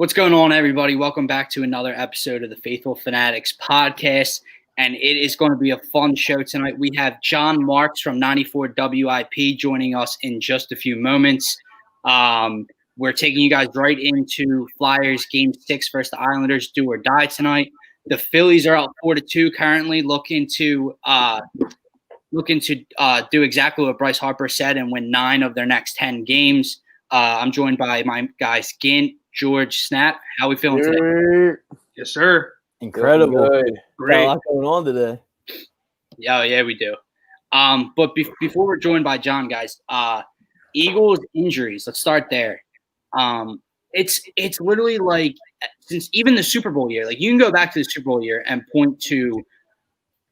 What's going on, everybody? Welcome back to another episode of the Phaithful Phanatics podcast, and it is going to be a fun show tonight. We have Jon Marks from 94WIP joining us in just a few moments. We're taking you guys right into Flyers Game 6 versus the Islanders, do or die tonight. The Phillies are out 4-2 currently, looking to do exactly what Bryce Harper said and win 9 of their next 10 games. I'm joined by my guys Gint, George, Snap. How we feeling today? Yes, sir. Incredible. Good. Great. Got a lot going on today. Yeah, we do. But before we're joined by Jon, guys, Eagles injuries. Let's start there. It's literally like since even the Super Bowl year, like you can go back to the Super Bowl year and point to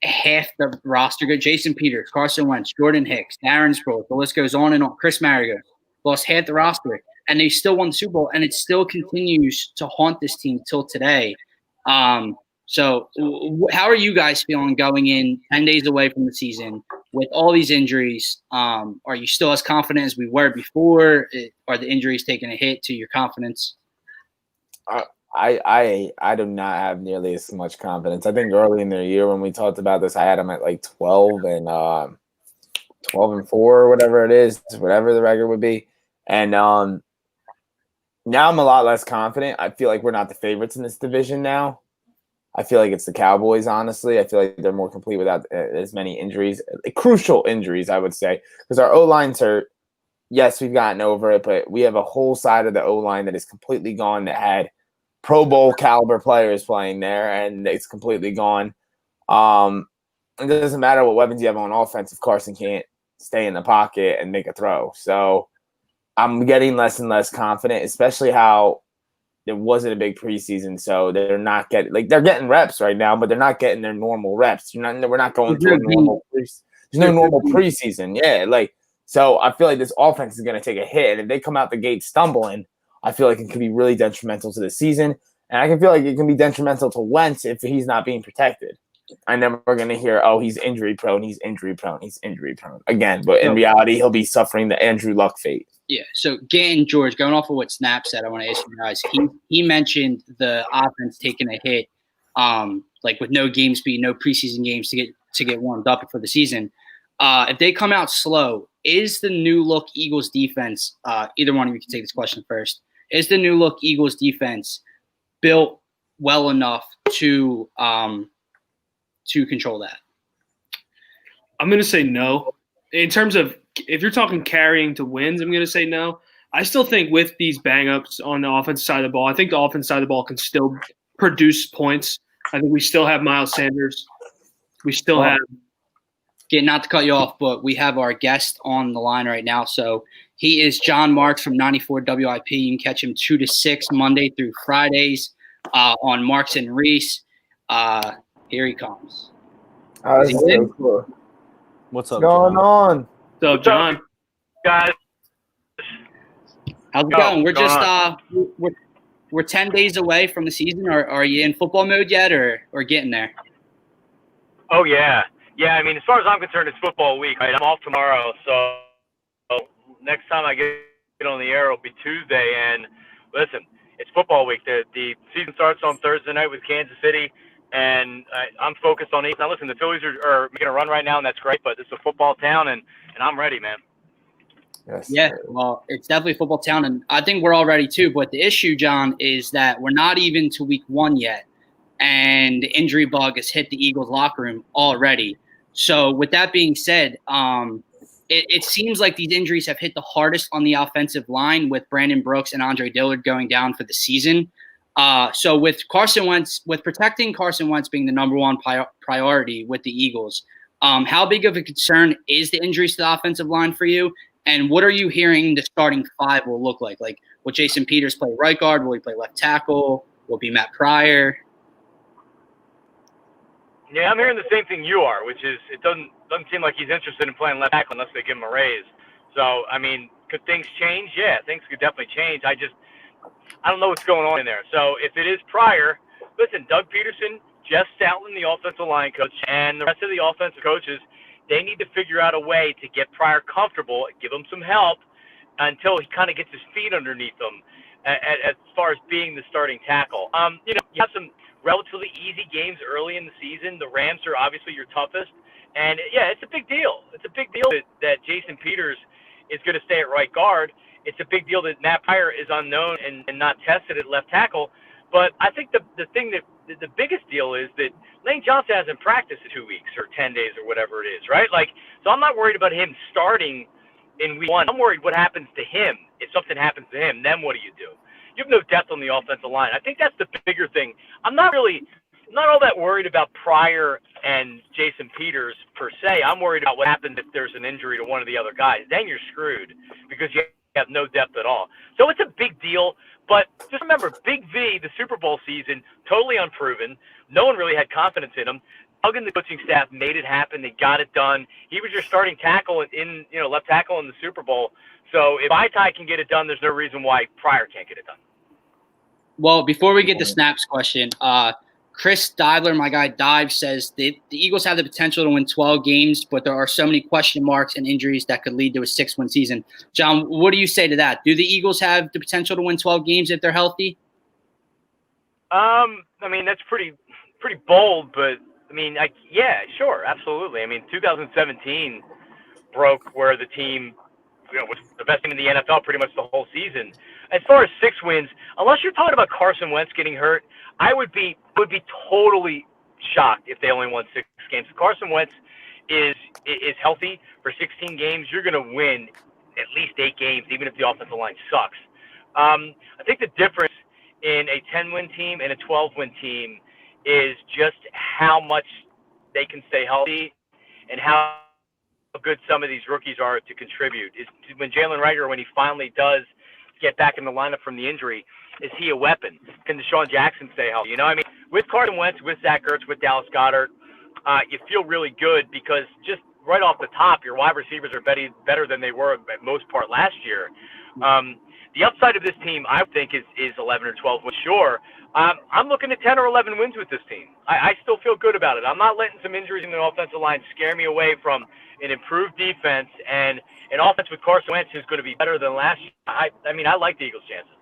half the roster. Good, Jason Peters, Carson Wentz, Jordan Hicks, Darren Sproles. The list goes on and on. Chris Mariga lost half the roster, and they still won the Super Bowl, and it still continues to haunt this team till today. So how are you guys feeling going in 10 days away from the season with all these injuries? Are you still as confident as we were before? Are the injuries taking a hit to your confidence? I do not have nearly as much confidence. I think early in the year when we talked about this, I had them at like 12-4 or whatever it is, whatever the record would be. And now I'm a lot less confident. I feel like we're not the favorites in this division now. I feel like it's the Cowboys, honestly. I feel like they're more complete without as many injuries, crucial injuries, I would say, because our O-line's hurt. Yes, we've gotten over it, but we have a whole side of the O-line that is completely gone that had Pro Bowl caliber players playing there, and it's completely gone. It doesn't matter what weapons you have on offense if Carson can't stay in the pocket and make a throw. So I'm getting less and less confident, especially how it wasn't a big preseason, so they're not getting they're getting reps right now, but they're not getting their normal reps. We're not going through a normal. There's no normal preseason, so I feel like this offense is going to take a hit, and if they come out the gate stumbling, I feel like it could be really detrimental to the season, and I can feel like it can be detrimental to Wentz if he's not being protected. And then we're going to hear, oh, he's injury prone again, but in reality, he'll be suffering the Andrew Luck fate. Yeah, so Gant and George, going off of what Snap said, I want to ask you guys. He mentioned the offense taking a hit, like with no game speed, no preseason games to get warmed up for the season. If they come out slow, is the new look Eagles defense? Either one of you can take this question first. Is the new look Eagles defense built well enough to control that? I'm going to say no. In terms of if you're talking carrying to wins, I'm going to say no. I still think with these bang-ups on the offensive side of the ball, I think the offensive side of the ball can still produce points. I think we still have Miles Sanders. We still have – not to cut you off, but we have our guest on the line right now. So he is Jon Marks from 94WIP. You can catch him 2 to 6 Monday through Fridays on Marks and Reese. Here he comes. What's up, going on? What's up, Jon? Guys, how's it going? We're just we're 10 days away from the season. Are you in football mode yet, or getting there? Oh yeah. I mean, as far as I'm concerned, it's football week. Right? I'm off tomorrow, so next time I get on the air will be Tuesday. And listen, it's football week. The season starts on Thursday night with Kansas City. And I'm focused on East. Now, listen, the Phillies are making a run right now, and that's great, but it's a football town, and I'm ready, man. Yes. Yeah, well, it's definitely a football town, and I think we're all ready too. But the issue, Jon, is that we're not even to week 1 yet, and the injury bug has hit the Eagles locker room already. So with that being said, it seems like these injuries have hit the hardest on the offensive line with Brandon Brooks and Andre Dillard going down for the season. So with protecting Carson Wentz being the number one priority with the Eagles, how big of a concern is the injuries to the offensive line for you? And what are you hearing the starting 5 will look like? Like, will Jason Peters play right guard? Will he play left tackle? Will it be Matt Pryor? Yeah, I'm hearing the same thing you are, which is it doesn't seem like he's interested in playing left tackle unless they give him a raise. So, I mean, could things change? Yeah, things could definitely change. I don't know what's going on in there. So if it is Pryor, listen, Doug Peterson, Jeff Stoutland, the offensive line coach, and the rest of the offensive coaches, they need to figure out a way to get Pryor comfortable, give him some help until he kind of gets his feet underneath him. As far as being the starting tackle. You have some relatively easy games early in the season. The Rams are obviously your toughest. And, yeah, it's a big deal. It's a big deal that Jason Peters is going to stay at right guard. It's a big deal that Matt Pryor is unknown and not tested at left tackle. But I think the biggest deal is that Lane Johnson hasn't practiced in 2 weeks or 10 days or whatever it is, right? So I'm not worried about him starting in week 1. I'm worried what happens to him. If something happens to him, then what do? You have no depth on the offensive line. I think that's the bigger thing. I'm not all that worried about Pryor and Jason Peters per se. I'm worried about what happens if there's an injury to one of the other guys. Then you're screwed because you have no depth at all. So it's a big deal. But just remember, Big V, the Super Bowl season, totally unproven. No one really had confidence in him. Doug and the coaching staff made it happen. They got it done. He was your starting tackle left tackle in the Super Bowl. So if Itai can get it done, there's no reason why Pryor can't get it done. Well, before we get to Snap's question, Chris Divler, my guy Dive, says the Eagles have the potential to win 12 games, but there are so many question marks and injuries that could lead to a 6-win season. John, what do you say to that? Do the Eagles have the potential to win 12 games if they're healthy? That's pretty bold, but yeah, sure, absolutely. 2017 broke where the team was the best team in the NFL pretty much the whole season. As far as 6 wins, unless you're talking about Carson Wentz getting hurt, I would be totally shocked if they only won 6 games. If Carson Wentz is healthy for 16 games, you're going to win at least 8 games, even if the offensive line sucks. I think the difference in a 10-win team and a 12-win team is just how much they can stay healthy and how good some of these rookies are to contribute. When Jalen Reagor, when he finally does get back in the lineup from the injury, is he a weapon? Can Deshaun Jackson stay healthy? With Carson Wentz, with Zach Ertz, with Dallas Goedert, you feel really good because just right off the top, your wide receivers are better than they were at most part last year. The upside of this team, I think, is 11 or 12 wins. Sure, I'm looking at 10 or 11 wins with this team. I still feel good about it. I'm not letting some injuries in the offensive line scare me away from an improved defense and an offense with Carson Wentz who's going to be better than last year. I like the Eagles' chances.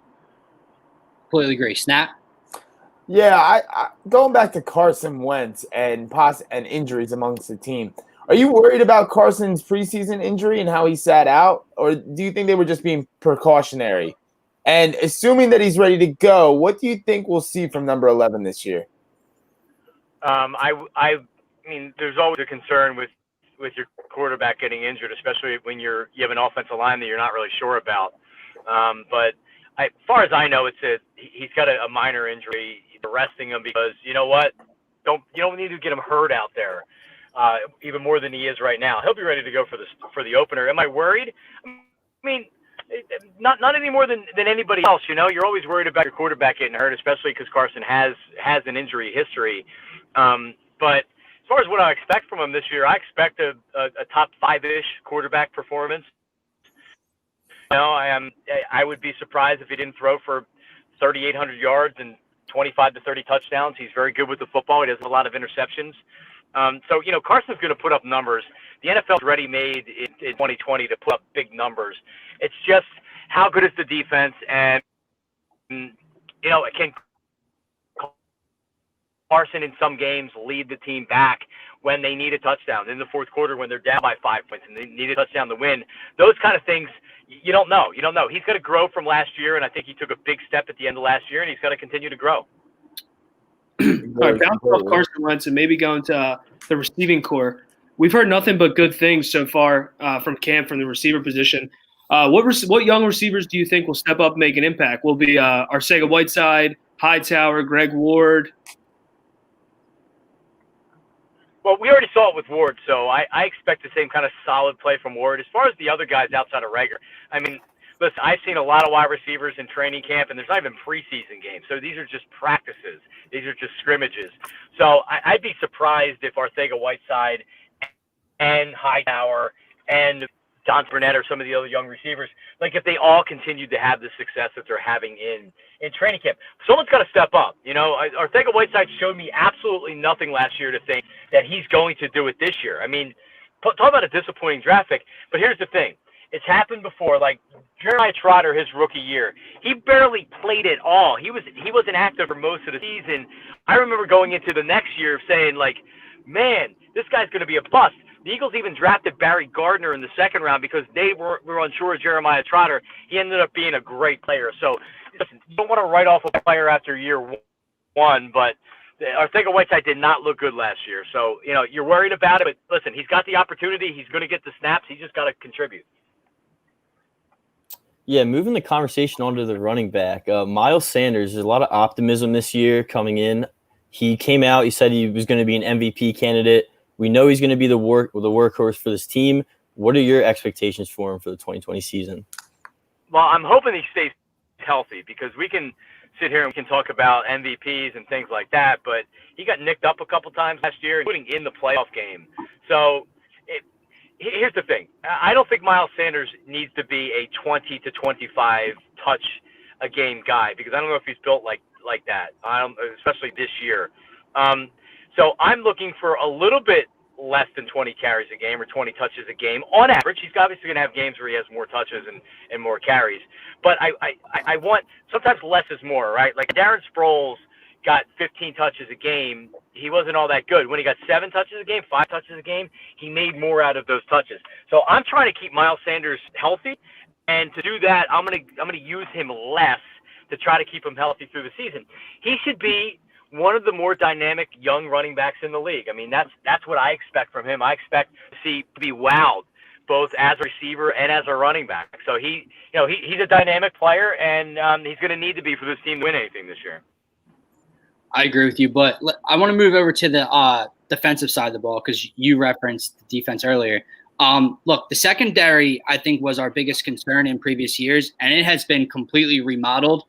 Completely agree. Snap? Yeah, I going back to Carson Wentz and injuries amongst the team. Are you worried about Carson's preseason injury and how he sat out, or do you think they were just being precautionary? And assuming that he's ready to go, what do you think we'll see from number 11 this year? There's always a concern with your quarterback getting injured, especially when you have an offensive line that you're not really sure about. But as far as I know, he's got a minor injury. They're resting him because you know what? You don't need to get him hurt out there, even more than he is right now. He'll be ready to go for the opener. Am I worried? Not any more than anybody else. You're always worried about your quarterback getting hurt, especially because Carson has an injury history. But as far as what I expect from him this year, I expect a top 5-ish quarterback performance. I would be surprised if he didn't throw for 3,800 yards and 25 to 30 touchdowns. He's very good with the football. He does a lot of interceptions. Carson's going to put up numbers. The NFL's ready-made in 2020 to put up big numbers. It's just how good is the defense, and can Carson in some games lead the team back when they need a touchdown in the fourth quarter when they're down by 5 points and they need a touchdown to win. Those kind of things, you don't know. He's got to grow from last year, and I think he took a big step at the end of last year, and he's got to continue to grow. All right, bouncing off Carson Wentz and maybe going to the receiving core. We've heard nothing but good things so far from camp from the receiver position. What young receivers do you think will step up and make an impact? Will be Arcega-Whiteside, Hightower, Greg Ward? Well, we already saw it with Ward, so I expect the same kind of solid play from Ward. As far as the other guys outside of Reagor, listen, I've seen a lot of wide receivers in training camp, and there's not even preseason games. So these are just practices. These are just scrimmages. So I'd be surprised if Arcega-Whiteside and Hightower and Don Burnett or some of the other young receivers, if they all continued to have the success that they're having in training camp. Someone's got to step up. Arcega-Whiteside showed me absolutely nothing last year to think that he's going to do it this year. Talk about a disappointing draft pick. But here's the thing. It's happened before. Like Jeremiah Trotter, his rookie year, he barely played at all. He wasn't active for most of the season. I remember going into the next year saying, like, man, this guy's going to be a bust. The Eagles even drafted Barry Gardner in the second round because they were unsure of Jeremiah Trotter. He ended up being a great player. So listen, you don't want to write off a player after year one, but Arcega-Whiteside did not look good last year. So, you're worried about it, but listen, he's got the opportunity. He's going to get the snaps. He just got to contribute. Yeah, moving the conversation onto the running back, Miles Sanders, there's a lot of optimism this year coming in. He came out, he said he was going to be an MVP candidate. We know he's going to be the workhorse for this team. What are your expectations for him for the 2020 season? Well, I'm hoping he stays healthy because we can sit here and we can talk about MVPs and things like that, but he got nicked up a couple times last year, including in the playoff game. So here's the thing. I don't think Miles Sanders needs to be a 20 to 25 touch a game guy because I don't know if he's built like that, especially this year. So I'm looking for a little bit less than 20 carries a game or 20 touches a game on average. He's obviously going to have games where he has more touches and more carries. But I want sometimes less is more, right? Like Darren Sproles got 15 touches a game. He wasn't all that good. When he got 7 touches a game, 5 touches a game, he made more out of those touches. So I'm trying to keep Miles Sanders healthy, and to do that, I'm gonna use him less to try to keep him healthy through the season. He should be one of the more dynamic young running backs in the league. I mean, that's what I expect from him. I expect to be wowed both as a receiver and as a running back. So he's a dynamic player, and he's going to need to be for this team to win anything this year. I agree with you, but I want to move over to the defensive side of the ball because you referenced the defense earlier. Look, the secondary, I think, was our biggest concern in previous years, and it has been completely remodeled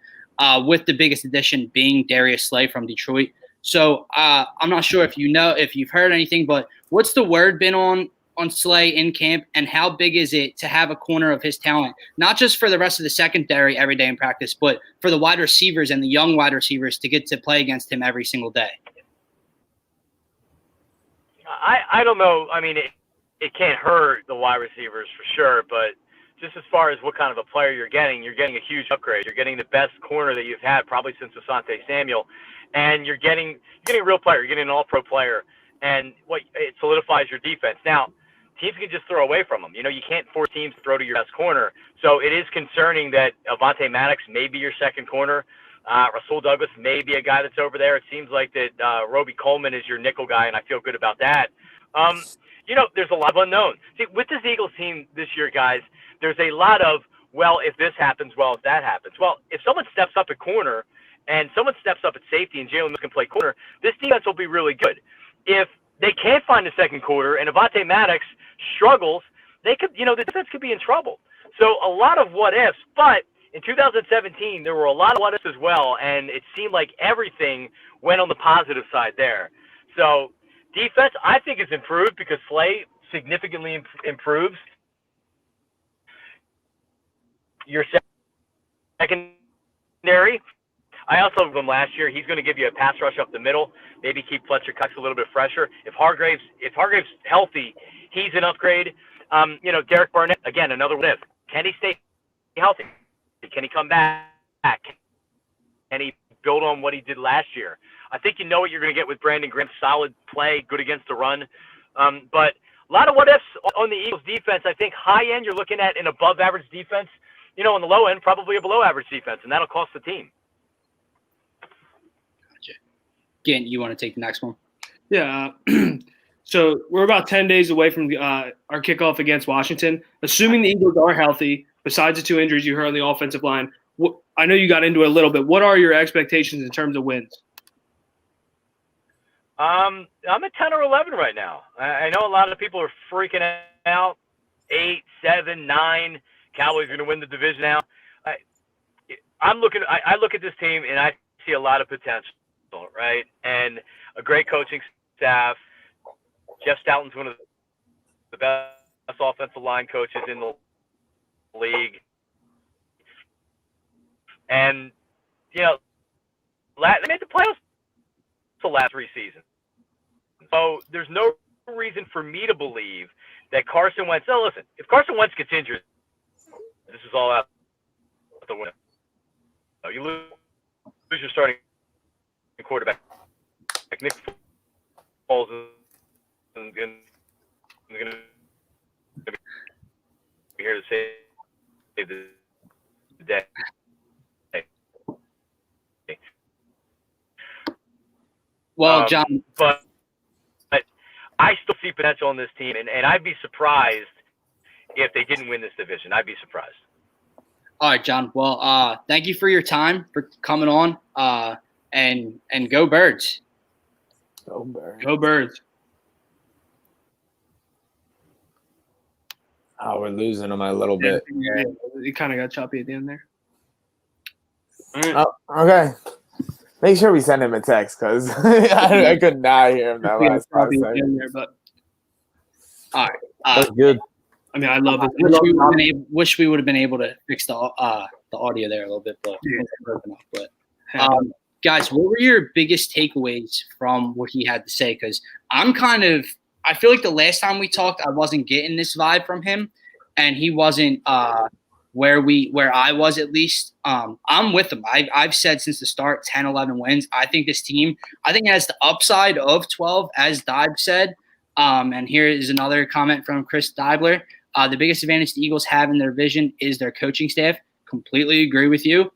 with the biggest addition being Darius Slay from Detroit. So I'm not sure if you've heard anything, but what's the word been on Slay in camp, and how big is it to have a corner of his talent, not just for the rest of the secondary every day in practice, but for the wide receivers and the young wide receivers to get to play against him every single day? I don't know. I mean, it can't hurt the wide receivers for sure, but just as far as what kind of a player you're getting a huge upgrade. You're getting the best corner that you've had probably since Asante Samuel, and you're getting a real player. You're getting an all-pro player, and it solidifies your defense. Now, teams can just throw away from them. You can't force teams to throw to your best corner. So it is concerning that Avonte Maddox may be your second corner. Rasul Douglas may be a guy that's over there. It seems like that Roby Coleman is your nickel guy, and I feel good about that. There's a lot of unknowns. See, with this Eagles team this year, guys, there's a lot of, well, if this happens, well, if that happens. Well, if someone steps up at corner and someone steps up at safety and Jalen Mills can play corner, this defense will be really good. If they can't find a second quarter and Avonte Maddox struggles, the defense could be in trouble. So a lot of what ifs, but in 2017, there were a lot of what ifs as well, and it seemed like everything went on the positive side there. So defense, I think, is improved because Slay significantly improves your secondary. I also loved him last year. He's going to give you a pass rush up the middle, maybe keep Fletcher Cox a little bit fresher. If Hargrave's healthy, he's an upgrade. Derek Barnett, again, another lift. Can he stay healthy? Can he come back? Can he build on what he did last year? I think you know what you're going to get with Brandon Graham. Solid play, good against the run. But a lot of what ifs on the Eagles defense. I think high end, you're looking at an above average defense. On the low end, probably a below average defense, and that'll cost the team. Gotcha. Again, you want to take the next one? Yeah. So we're about 10 days away from our kickoff against Washington. Assuming the Eagles are healthy, besides the 2 injuries you heard on the offensive line, I know you got into it a little bit. What are your expectations in terms of wins? I'm at 10 or 11 right now. I know a lot of people are freaking out. 8, 7, 9. Cowboys are going to win the division now. I look at this team and I see a lot of potential, right? And a great coaching staff. Jeff Stoughton's one of the best offensive line coaches in the league. And, they made the playoffs the last 3 seasons. So there's no reason for me to believe that Carson Wentz – listen, if Carson Wentz gets injured, This is all out the window. You lose your starting quarterback. Like Nick Foles is going to be here to save the day. Well, John, but I still see potential in this team, and I'd be surprised if they didn't win this division. I'd be surprised. All right, John. Well, thank you for your time, for coming on, and go Birds. Go Birds. Go Birds. Oh, we're losing them a little bit. Yeah, it kind of got choppy at the end there. All right. Oh, okay. Make sure we send him a text because I could not hear him that last choppy at the second. end there, but All right. That's good. I mean, I love it. Wish we would have been able to fix the audio there a little bit, but guys, what were your biggest takeaways from what he had to say? Because I feel like the last time we talked, I wasn't getting this vibe from him, and he wasn't where I was at least. I'm with him. I've said since the start, 10, 11 wins. I think this team, it has the upside of 12, as Dibe said. And here is another comment from Chris Dibler. The biggest advantage the Eagles have in their vision is their coaching staff. Completely agree with you.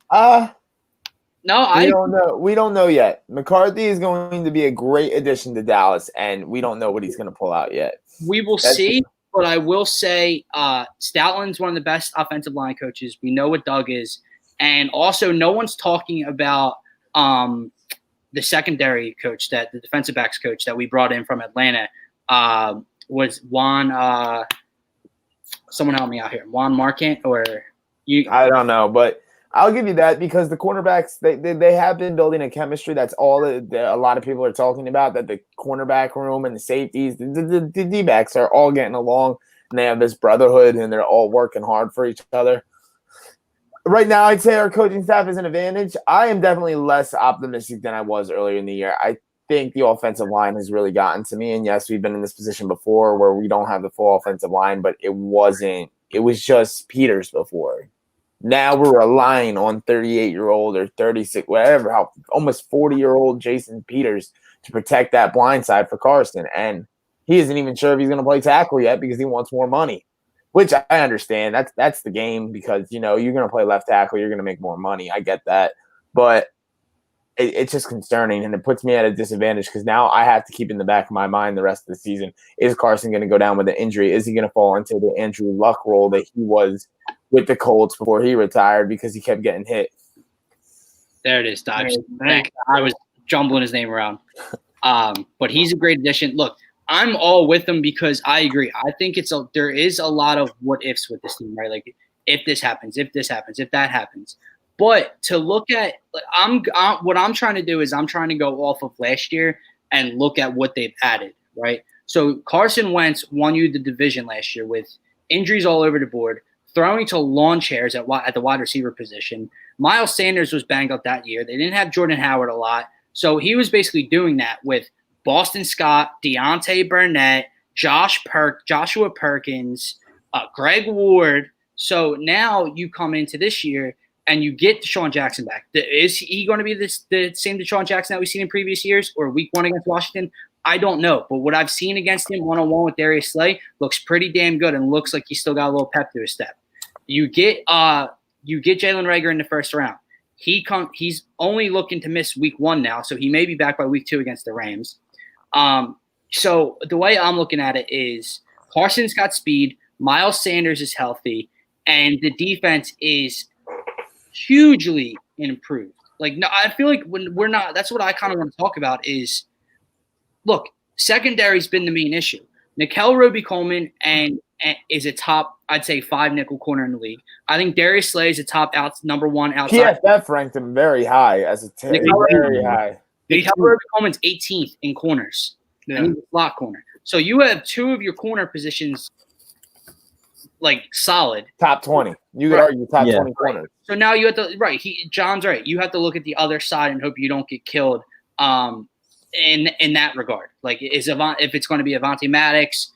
We don't know yet. McCarthy is going to be a great addition to Dallas, and we don't know what he's going to pull out yet. We will see, but I will say Stoutland's one of the best offensive line coaches. We know what Doug is. And also, no one's talking about the secondary coach, the defensive backs coach that we brought in from Atlanta. Was Juan someone help me out here. Jon Marks or you? I don't know, but I'll give you that because the cornerbacks they have been building a chemistry. That's all a lot of people are talking about. That the cornerback room and the safeties, the D-backs are all getting along, and they have this brotherhood, and they're all working hard for each other. Right now, I'd say our coaching staff is an advantage. I am definitely less optimistic than I was earlier in the year. I think the offensive line has really gotten to me, and yes, we've been in this position before where we don't have the full offensive line, but it was just Peters before. Now we're relying on 38-year-old or 36, whatever, almost 40-year-old Jason Peters to protect that blind side for Carson, and he isn't even sure if he's going to play tackle yet because he wants more money, which I understand. That's the game because, you're going to play left tackle, you're going to make more money. I get that, but it's just concerning, and it puts me at a disadvantage because now I have to keep in the back of my mind the rest of the season. Is Carson going to go down with an injury? Is he going to fall into the Andrew Luck role that he was with the Colts before he retired because he kept getting hit? There it is, Dodge. I was jumbling his name around. But he's a great addition. Look, I'm all with him because I agree. I think there is a lot of what ifs with this team, right? Like if this happens, if that happens. But to look at, what I'm trying to do is I'm trying to go off of last year and look at what they've added, right? So Carson Wentz won you the division last year with injuries all over the board, throwing to lawn chairs at the wide receiver position. Miles Sanders was banged up that year. They didn't have Jordan Howard a lot. So he was basically doing that with Boston Scott, Deontay Burnett, Joshua Perkins, Greg Ward. So now you come into this year and you get Deshaun Jackson back. Is he going to be the same Deshaun Jackson that we've seen in previous years or week one against Washington? I don't know. But what I've seen against him one-on-one with Darius Slay looks pretty damn good and looks like he's still got a little pep to his step. You get Jalen Reagor in the first round. He's only looking to miss week one now, so he may be back by week 2 against the Rams. So the way I'm looking at it is Carson's got speed, Miles Sanders is healthy, and the defense is hugely improved. Like, no, I feel like when we're not – that's what I kind of want to talk about is, look, secondary's been the main issue. Nickel Roby-Coleman is a top, I'd say, 5 nickel corner in the league. I think Darius Slay is a top number 1 outside. PFF ranked him very high as a very high. Nickel Roby-Coleman's 18th in corners. Yeah. And he's a slot corner. So you have 2 of your corner positions like solid. Top 20. You could argue top 20 corners. So now you have to John's right. You have to look at the other side and hope you don't get killed in that regard. Like if it's going to be Avonte Maddox,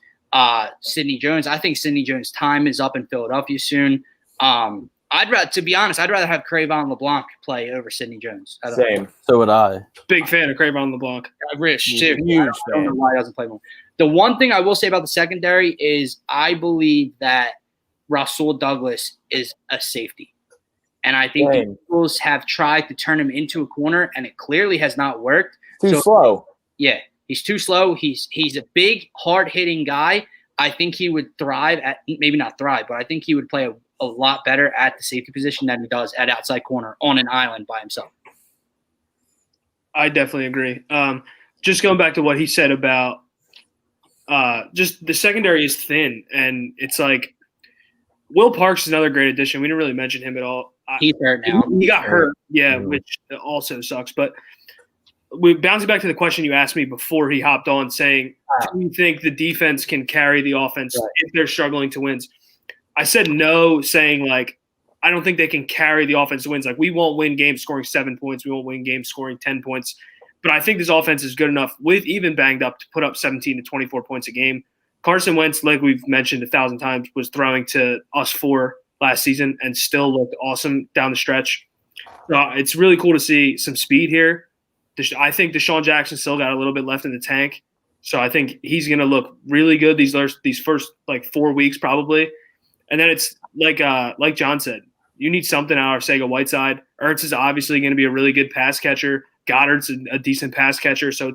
Sidney Jones. I think Sidney Jones' time is up in Philadelphia soon. To be honest, I'd rather have Crayvon LeBlanc play over Sidney Jones. Same. So would I. Big fan of Crayvon LeBlanc. Rich too. Huge I don't know fan. why he doesn't play more. The one thing I will say about the secondary is I believe that Rasul Douglas is a safety. And I think the Eagles have tried to turn him into a corner, and it clearly has not worked. Too slow. Yeah, he's too slow. He's a big, hard-hitting guy. I think he would thrive at – maybe not thrive, but I think he would play a lot better at the safety position than he does at outside corner on an island by himself. I definitely agree. Just going back to what he said about just the secondary is thin, and it's like Will Parks is another great addition. We didn't really mention him at all. He's hurt now. He got hurt, yeah, which also sucks. But bouncing back to the question you asked me before he hopped on, saying, do you think the defense can carry the offense if they're struggling to wins? I said no, saying, like, I don't think they can carry the offense to wins. Like, we won't win games scoring 7 points. We won't win games scoring 10 points. But I think this offense is good enough, with even banged up, to put up 17 to 24 points a game. Carson Wentz, like we've mentioned 1,000 times, was throwing to us 4 last season and still looked awesome down the stretch. It's really cool to see some speed here. I think Deshaun Jackson still got a little bit left in the tank. So I think he's going to look really good these first like 4 weeks probably. And then it's like John said, you need something out of Arcega-Whiteside. Ertz is obviously going to be a really good pass catcher. Goddard's a decent pass catcher. So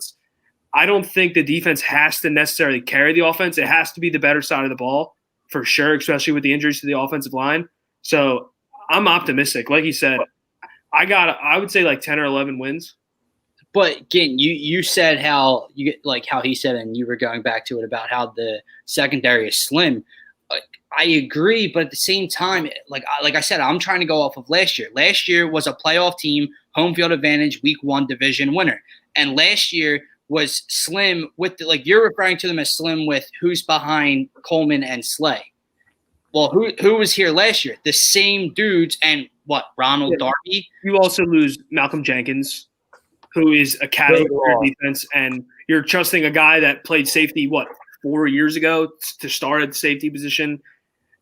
I don't think the defense has to necessarily carry the offense. It has to be the better side of the ball for sure, especially with the injuries to the offensive line. So I'm optimistic. Like he said, I would say like 10 or 11 wins. But again, you said how he said, and you were going back to it about how the secondary is slim. I agree, but at the same time, like I said, I'm trying to go off of last year. Last year was a playoff team, home field advantage, week 1 division winner, and last year was slim with you're referring to them as slim with who's behind Coleman and Slay. Well, who was here last year? The same dudes, and Ronald Darby. You also lose Malcolm Jenkins, who is a catalyst for your defense, and you're trusting a guy that played safety 4 years ago to start at the safety position.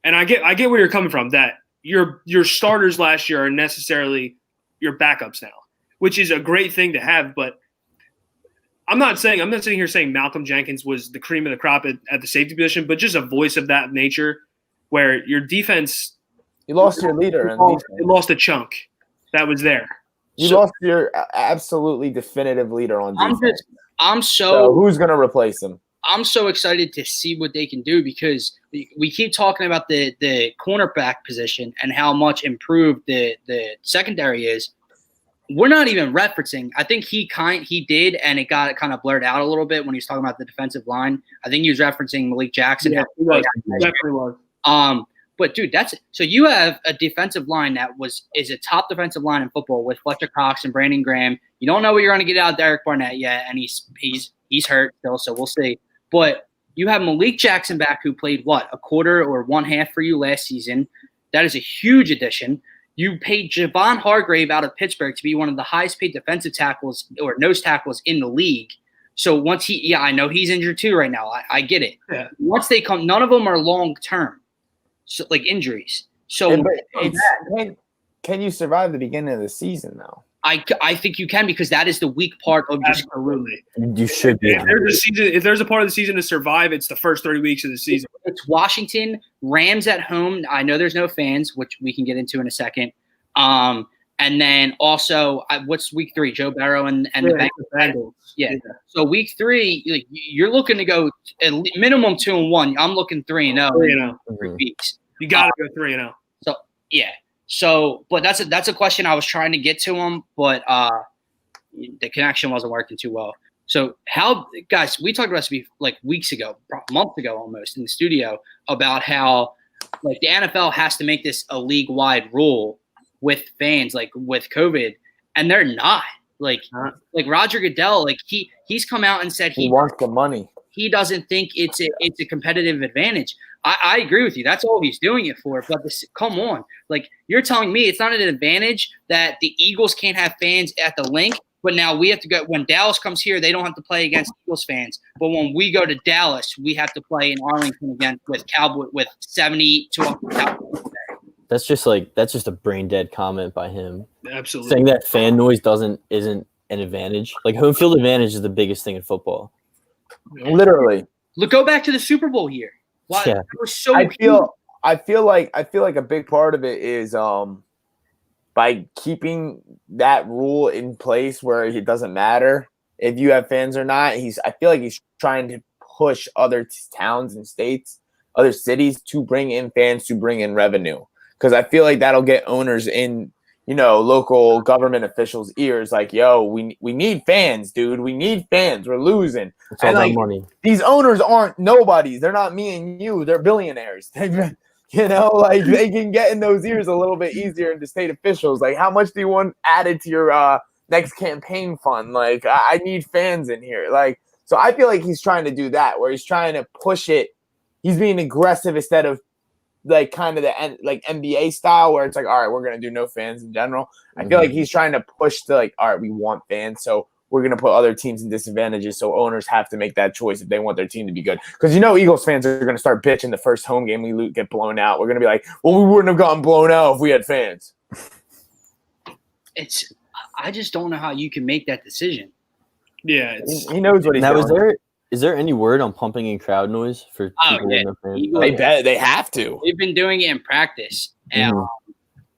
And I get where you're coming from, that your starters last year are necessarily your backups now, which is a great thing to have. But I'm not sitting here saying Malcolm Jenkins was the cream of the crop at the safety position, but just a voice of that nature where your defense – You lost your leader. You lost a chunk that was there. You lost your absolutely definitive leader on defense. So who's going to replace him? I'm so excited to see what they can do, because we keep talking about the cornerback position and how much improved the secondary is. We're not even referencing. I think he did, and it got kind of blurred out a little bit when he was talking about the defensive line. I think he was referencing Malik Jackson. Yeah, he was. Definitely was. But dude, so you have a defensive line that is a top defensive line in football with Fletcher Cox and Brandon Graham. You don't know what you're going to get out of Derek Barnett yet, and he's hurt still, so we'll see. But you have Malik Jackson back, who played a quarter or one half for you last season. That is a huge addition. You paid Javon Hargrave out of Pittsburgh to be one of the highest paid defensive tackles or nose tackles in the league. So once I know he's injured too right now. I get it. Yeah. Once they come, none of them are long term, so like injuries. So can you survive the beginning of the season though? I think you can, because that is the weak part of your absolutely. You should be. If there's a part of the season to survive, it's the first 30 weeks of the season. It's Washington, Rams at home. I know there's no fans, which we can get into in a second. And then also, what's week 3? Joe Burrow and the Bengals. Yeah. So week 3, you're looking to go at minimum 2-1. I'm looking 3-0. 3 weeks. You got to go 3-0. So yeah. So, but that's a question I was trying to get to him, but the connection wasn't working too well. So guys, we talked about this weeks ago, months ago almost, in the studio, about how the NFL has to make this a league-wide rule with fans, with COVID, and they're not. Roger Goodell, he's come out and said he wants the money. He doesn't think it's a competitive advantage. I agree with you. That's all he's doing it for. But come on. You're telling me it's not an advantage that the Eagles can't have fans at the link, but now we have to go – when Dallas comes here, they don't have to play against Eagles fans. But when we go to Dallas, we have to play in Arlington again with 70 to 100,000. That's just a brain dead comment by him. Absolutely. Saying that fan noise isn't an advantage. Like home field advantage is the biggest thing in football. Literally. Look, go back to the Super Bowl here. Wow, Yeah. that was so I huge. feel like a big part of it is by keeping that rule in place where it doesn't matter if you have fans or not. I feel like he's trying to push other towns and states, other cities to bring in fans to bring in revenue. Because I feel like that'll get owners in, local government officials' ears. Like, yo, we need fans, dude. We need fans. We're losing. It's all And about money. these owners aren't nobodies. They're not me and you. They're billionaires. They can get in those ears a little bit easier into state officials. Like, how much do you want added to your next campaign fund? Like, I need fans in here. Like, so I feel like he's trying to do that, where he's trying to push it. He's being aggressive instead of like kind of the NBA style, where it's like, all right, we're gonna do no fans in general. I feel like he's trying to push to like, all right, we want fans, so we're going to put other teams in disadvantages, so owners have to make that choice if they want their team to be good. Because Eagles fans are going to start bitching the first home game we get blown out. We're going to be like, well, we wouldn't have gotten blown out if we had fans. I just don't know how you can make that decision. Yeah. He knows what he's doing. Is there any word on pumping in crowd noise for people with no fans? Eagles, they have to. They've been doing it in practice. And,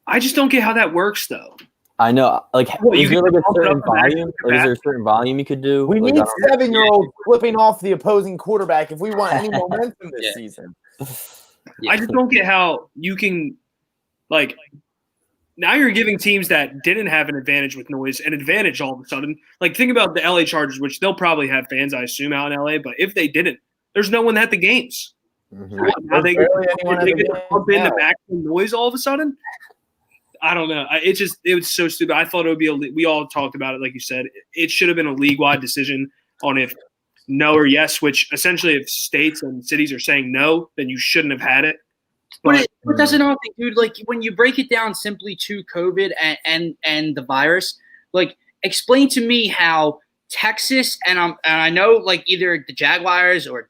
I just don't get how that works, though. I know. Like, is there like a certain volume? Or is there a certain volume you could do? We need 7-year-olds flipping off the opposing quarterback if we want any momentum this season. I just don't get how you can, like, now you're giving teams that didn't have an advantage with noise an advantage all of a sudden. Like, think about the LA Chargers, which they'll probably have fans, I assume, out in LA. But if they didn't, there's no one at the games. Now they get to pump in the maximum noise all of a sudden. I don't know. It was so stupid. I thought it would be we all talked about it, like you said. It should have been a league-wide decision on if no or yes, which essentially if states and cities are saying no, then you shouldn't have had it. But that's another thing, dude. Like, when you break it down simply to COVID and the virus, like, explain to me how Texas and I know, like, either the Jaguars or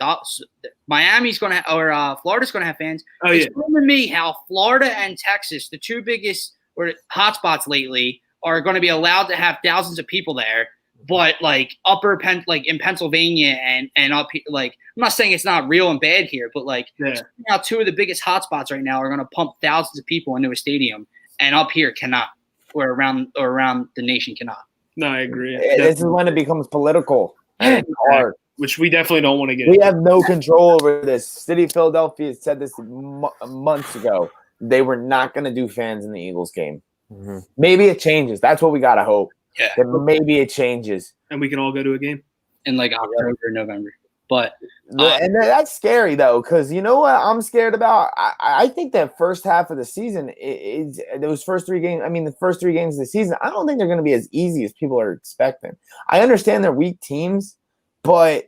Miami's going to or Florida's going to have fans. Oh, yeah. Explain to me how Florida and Texas, the two biggest or hotspots lately, are going to be allowed to have thousands of people there, but like in Pennsylvania and up here, like, I'm not saying it's not real and bad here, but like now two of the biggest hotspots right now are going to pump thousands of people into a stadium, and up here cannot, or around the nation cannot. No, I agree. This is when it becomes political and hard. Which we definitely don't want to get. We have no control over this. City of Philadelphia said this months ago. They were not going to do fans in the Eagles game. Mm-hmm. Maybe it changes. That's what we got to hope. Yeah. That maybe it changes. And we can all go to a game. In like October, November. But and that's scary, though, because you know what I'm scared about? I think that first half of the season, is those first three games, the first 3 games of the season, I don't think they're going to be as easy as people are expecting. I understand they're weak teams, but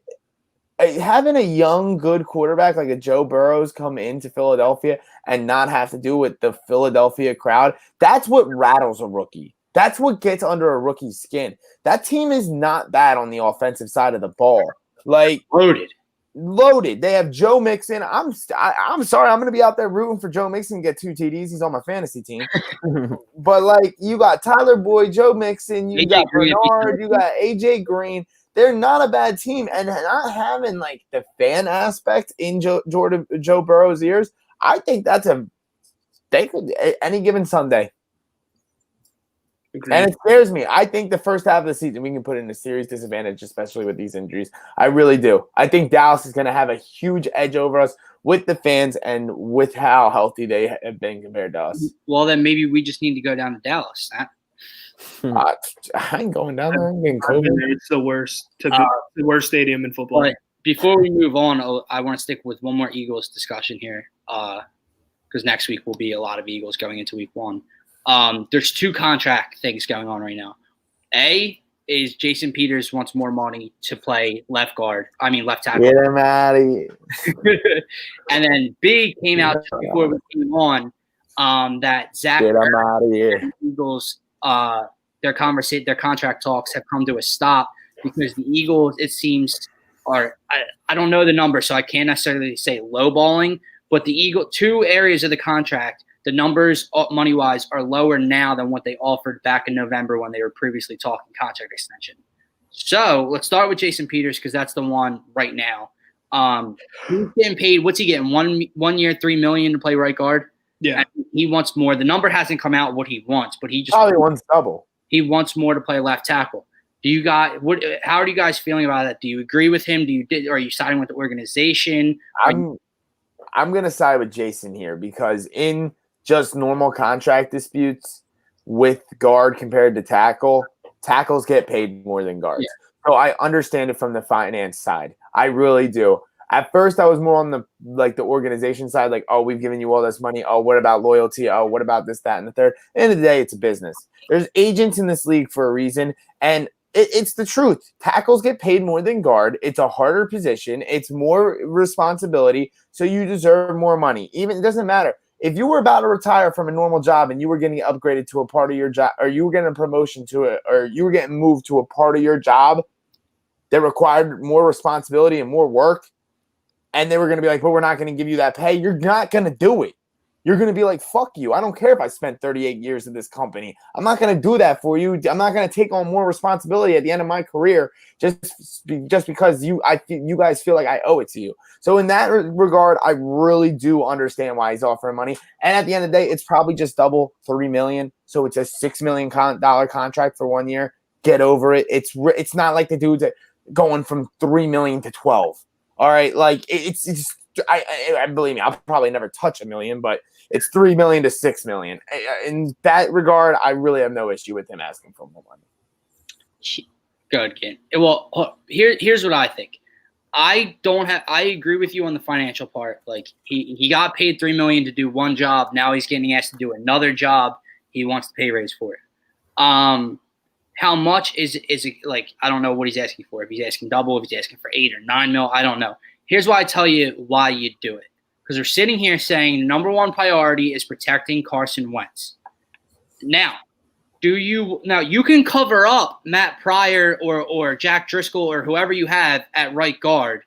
having a young, good quarterback like a Joe Burrows come into Philadelphia and not have to do with the Philadelphia crowd, that's what rattles a rookie. That's what gets under a rookie's skin. That team is not bad on the offensive side of the ball. Like, loaded. They have Joe Mixon. I'm sorry. I'm going to be out there rooting for Joe Mixon to get 2 TDs. He's on my fantasy team. But, like, you got Tyler Boyd, Joe Mixon, you got Bernard, you got AJ Green. They're not a bad team. And not having, like, the fan aspect in Joe Burrow's ears, I think they could any given Sunday. Agreed. And it scares me. I think the first half of the season we can put in a serious disadvantage, especially with these injuries. I really do. I think Dallas is going to have a huge edge over us with the fans and with how healthy they have been compared to us. Well, then maybe we just need to go down to Dallas. I ain't going down there. I'm getting COVID. It's the worst. The worst stadium in football. But before we move on, I want to stick with one more Eagles discussion here, because next week will be a lot of Eagles going into week 1. There's 2 contract things going on right now. A is Jason Peters wants more money to play left tackle. Get him out of here. And then B came out just before we came on that Zach Get him out of here. Eagles their contract talks have come to a stop because the Eagles, it seems, are I don't know the number, so I can't necessarily say lowballing, but the 2 areas of the contract The numbers, money-wise, are lower now than what they offered back in November when they were previously talking contract extension. So let's start with Jason Peters because that's the one right now. He's getting paid. What's he getting? 1 year, $3 million to play right guard. Yeah, and he wants more. The number hasn't come out what he wants, but he just probably wants double. He wants more to play left tackle. Do you guys? How are you guys feeling about that? Do you agree with him? Are you siding with the organization? I'm gonna side with Jason here because in just normal contract disputes with guard compared to tackle, tackles get paid more than guards. Yeah. So I understand it from the finance side. I really do. At first, I was more on the organization side, like, oh, we've given you all this money. Oh, what about loyalty? Oh, what about this, that, and the third? At the end of the day, it's a business. There's agents in this league for a reason, and it's the truth. Tackles get paid more than guard. It's a harder position. It's more responsibility, so you deserve more money. Even it doesn't matter. If you were about to retire from a normal job and you were getting upgraded to a part of your job, or you were getting a promotion to it, or you were getting moved to a part of your job that required more responsibility and more work, and they were going to be like, well, we're not going to give you that pay, you're not going to do it. You're going to be like, fuck you. I don't care if I spent 38 years in this company. I'm not going to do that for you. I'm not going to take on more responsibility at the end of my career just because you guys feel like I owe it to you. So in that regard, I really do understand why he's offering money. And at the end of the day, it's probably just double $3 million. So it's a $6 million contract for 1 year. Get over it. It's not like the dude's going from 3 million to 12. All right, like it's I believe me, I'll probably never touch $1 million, but it's 3 million to 6 million. In that regard, I really have no issue with him asking for more money. Good, Ken. Well, here's what I think. I agree with you on the financial part. Like he got paid $3 million to do one job. Now he's getting asked to do another job. He wants the pay raise for it. How much is it? Like, I don't know what he's asking for. If he's asking double, if he's asking for 8 or 9 mil, I don't know. Here's why I tell you why you do it. Because we're sitting here saying number one priority is protecting Carson Wentz. Now you can cover up Matt Pryor or Jack Driscoll or whoever you have at right guard,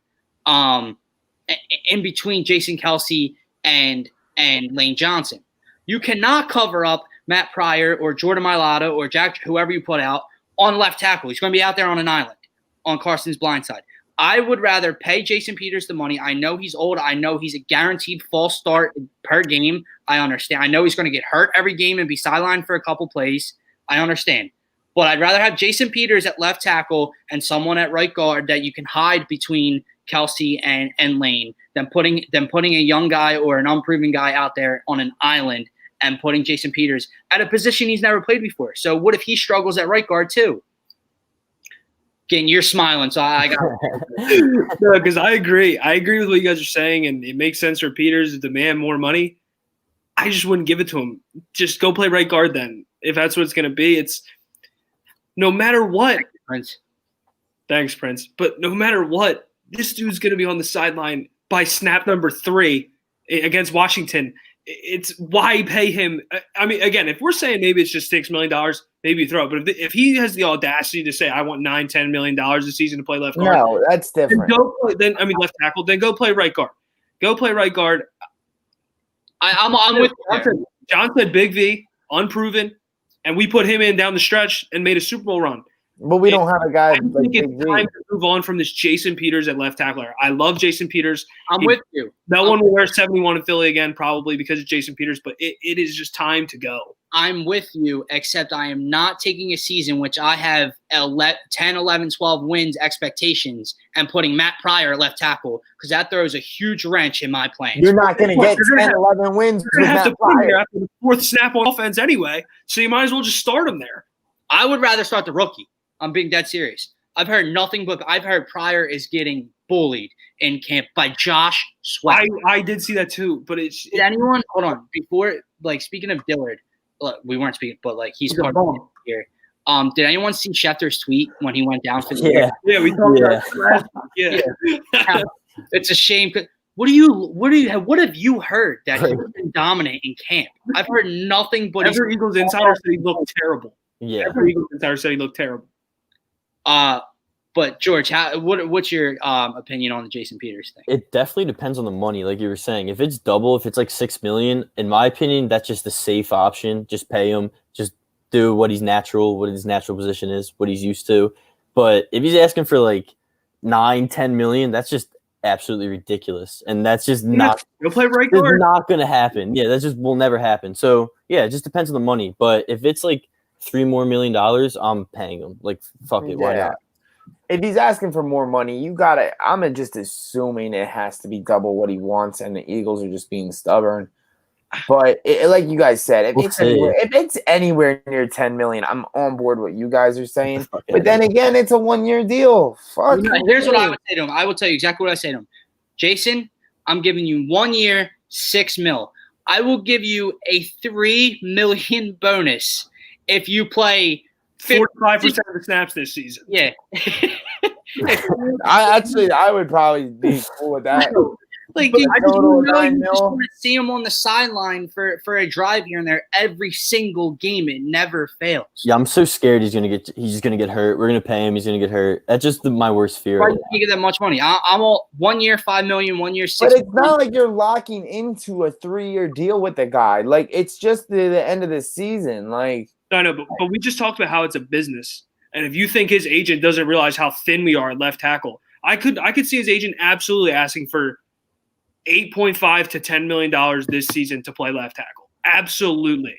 in between Jason Kelsey and Lane Johnson. You cannot cover up Matt Pryor or Jordan Mailata or Jack, whoever you put out, on left tackle. He's going to be out there on an island on Carson's blind side. I would rather pay Jason Peters the money. I know he's old. I know he's a guaranteed false start per game. I understand. I know he's going to get hurt every game and be sidelined for a couple plays. I understand. But I'd rather have Jason Peters at left tackle and someone at right guard that you can hide between Kelsey and Lane than putting a young guy or an unproven guy out there on an island and putting Jason Peters at a position he's never played before. So what if he struggles at right guard too? Again, you're smiling, so I got it. No, because I agree. I agree with what you guys are saying, and it makes sense for Peters to demand more money. I just wouldn't give it to him. Just go play right guard then. If that's what it's going to be, it's no matter what. Thanks, Prince. But no matter what, this dude's going to be on the sideline by snap number 3 against Washington. It's why pay him. I mean, again, if we're saying maybe it's just $6 million, maybe you throw it. But if he has the audacity to say, I want $9-10 million a season to play left guard. No, that's different. Left tackle, then go play right guard. Go play right guard. I'm with you. John said Big V, unproven, and we put him in down the stretch and made a Super Bowl run. But we don't have a guy. I think it's time to move on from this Jason Peters at left tackler. I love Jason Peters. I'm with you. No one will wear 71 in Philly again, probably because of Jason Peters, but it is just time to go. I'm with you, except I am not taking a season which I have 10, 11, 12 wins expectations and putting Matt Pryor at left tackle because that throws a huge wrench in my plans. You're not going to get 10, 11 wins with Matt Pryor after the 4th snap on offense anyway, so you might as well just start him there. I would rather start the rookie. I'm being dead serious. I've heard nothing but I've heard Pryor is getting bullied in camp by Josh Sweat. I did see that too, but did anyone hold on before? Like speaking of Dillard, look, we weren't speaking, but like he's part of here. Did anyone see Schefter's tweet when he went down for the year? Yeah, we talked about that. Yeah. It's a shame. What have you heard that he's been dominant in camp? I've heard nothing but every Eagles insider said he looked terrible. Yeah, every Eagles insider said he looked terrible. But George, what's your opinion on the Jason Peters thing? It definitely depends on the money, like you were saying. If it's double, if it's like $6 million, in my opinion, that's just a safe option. Just pay him. Just do what his natural position is, what he's used to. But if he's asking for like 9-10 million, that's just absolutely ridiculous, and that's just not. You'll play right guard. Not going to happen. Yeah, that just will never happen. So yeah, it just depends on the money. But if it's like $3 more million, I'm paying him. Like fuck it, why not? If he's asking for more money, you gotta. I'm just assuming it has to be double what he wants, and the Eagles are just being stubborn. But like you guys said, if it's anywhere near 10 million, I'm on board what you guys are saying. But then again, it's a 1-year deal. Fuck. Here's what I would say to him. I will tell you exactly what I say to him. Jason, I'm giving you 1 year, $6 million. I will give you a $3 million bonus if you play 45% of the snaps this season. Yeah. I would probably be cool with that. Like, dude, I just want to see him on the sideline for a drive here and there every single game. It never fails. Yeah, I'm so scared he's gonna get hurt. We're gonna pay him. He's gonna get hurt. That's just my worst fear. Why do you get that much money? I'm all 1 year, $5 million, 1 year, $6 million. But it's million. not like you're locking into a 3-year deal with the guy. Like, it's just the end of the season. Like, I know, but we just talked about how it's a business, and if you think his agent doesn't realize how thin we are at left tackle, I could see his agent absolutely asking for $8.5 to $10 million this season to play left tackle. Absolutely.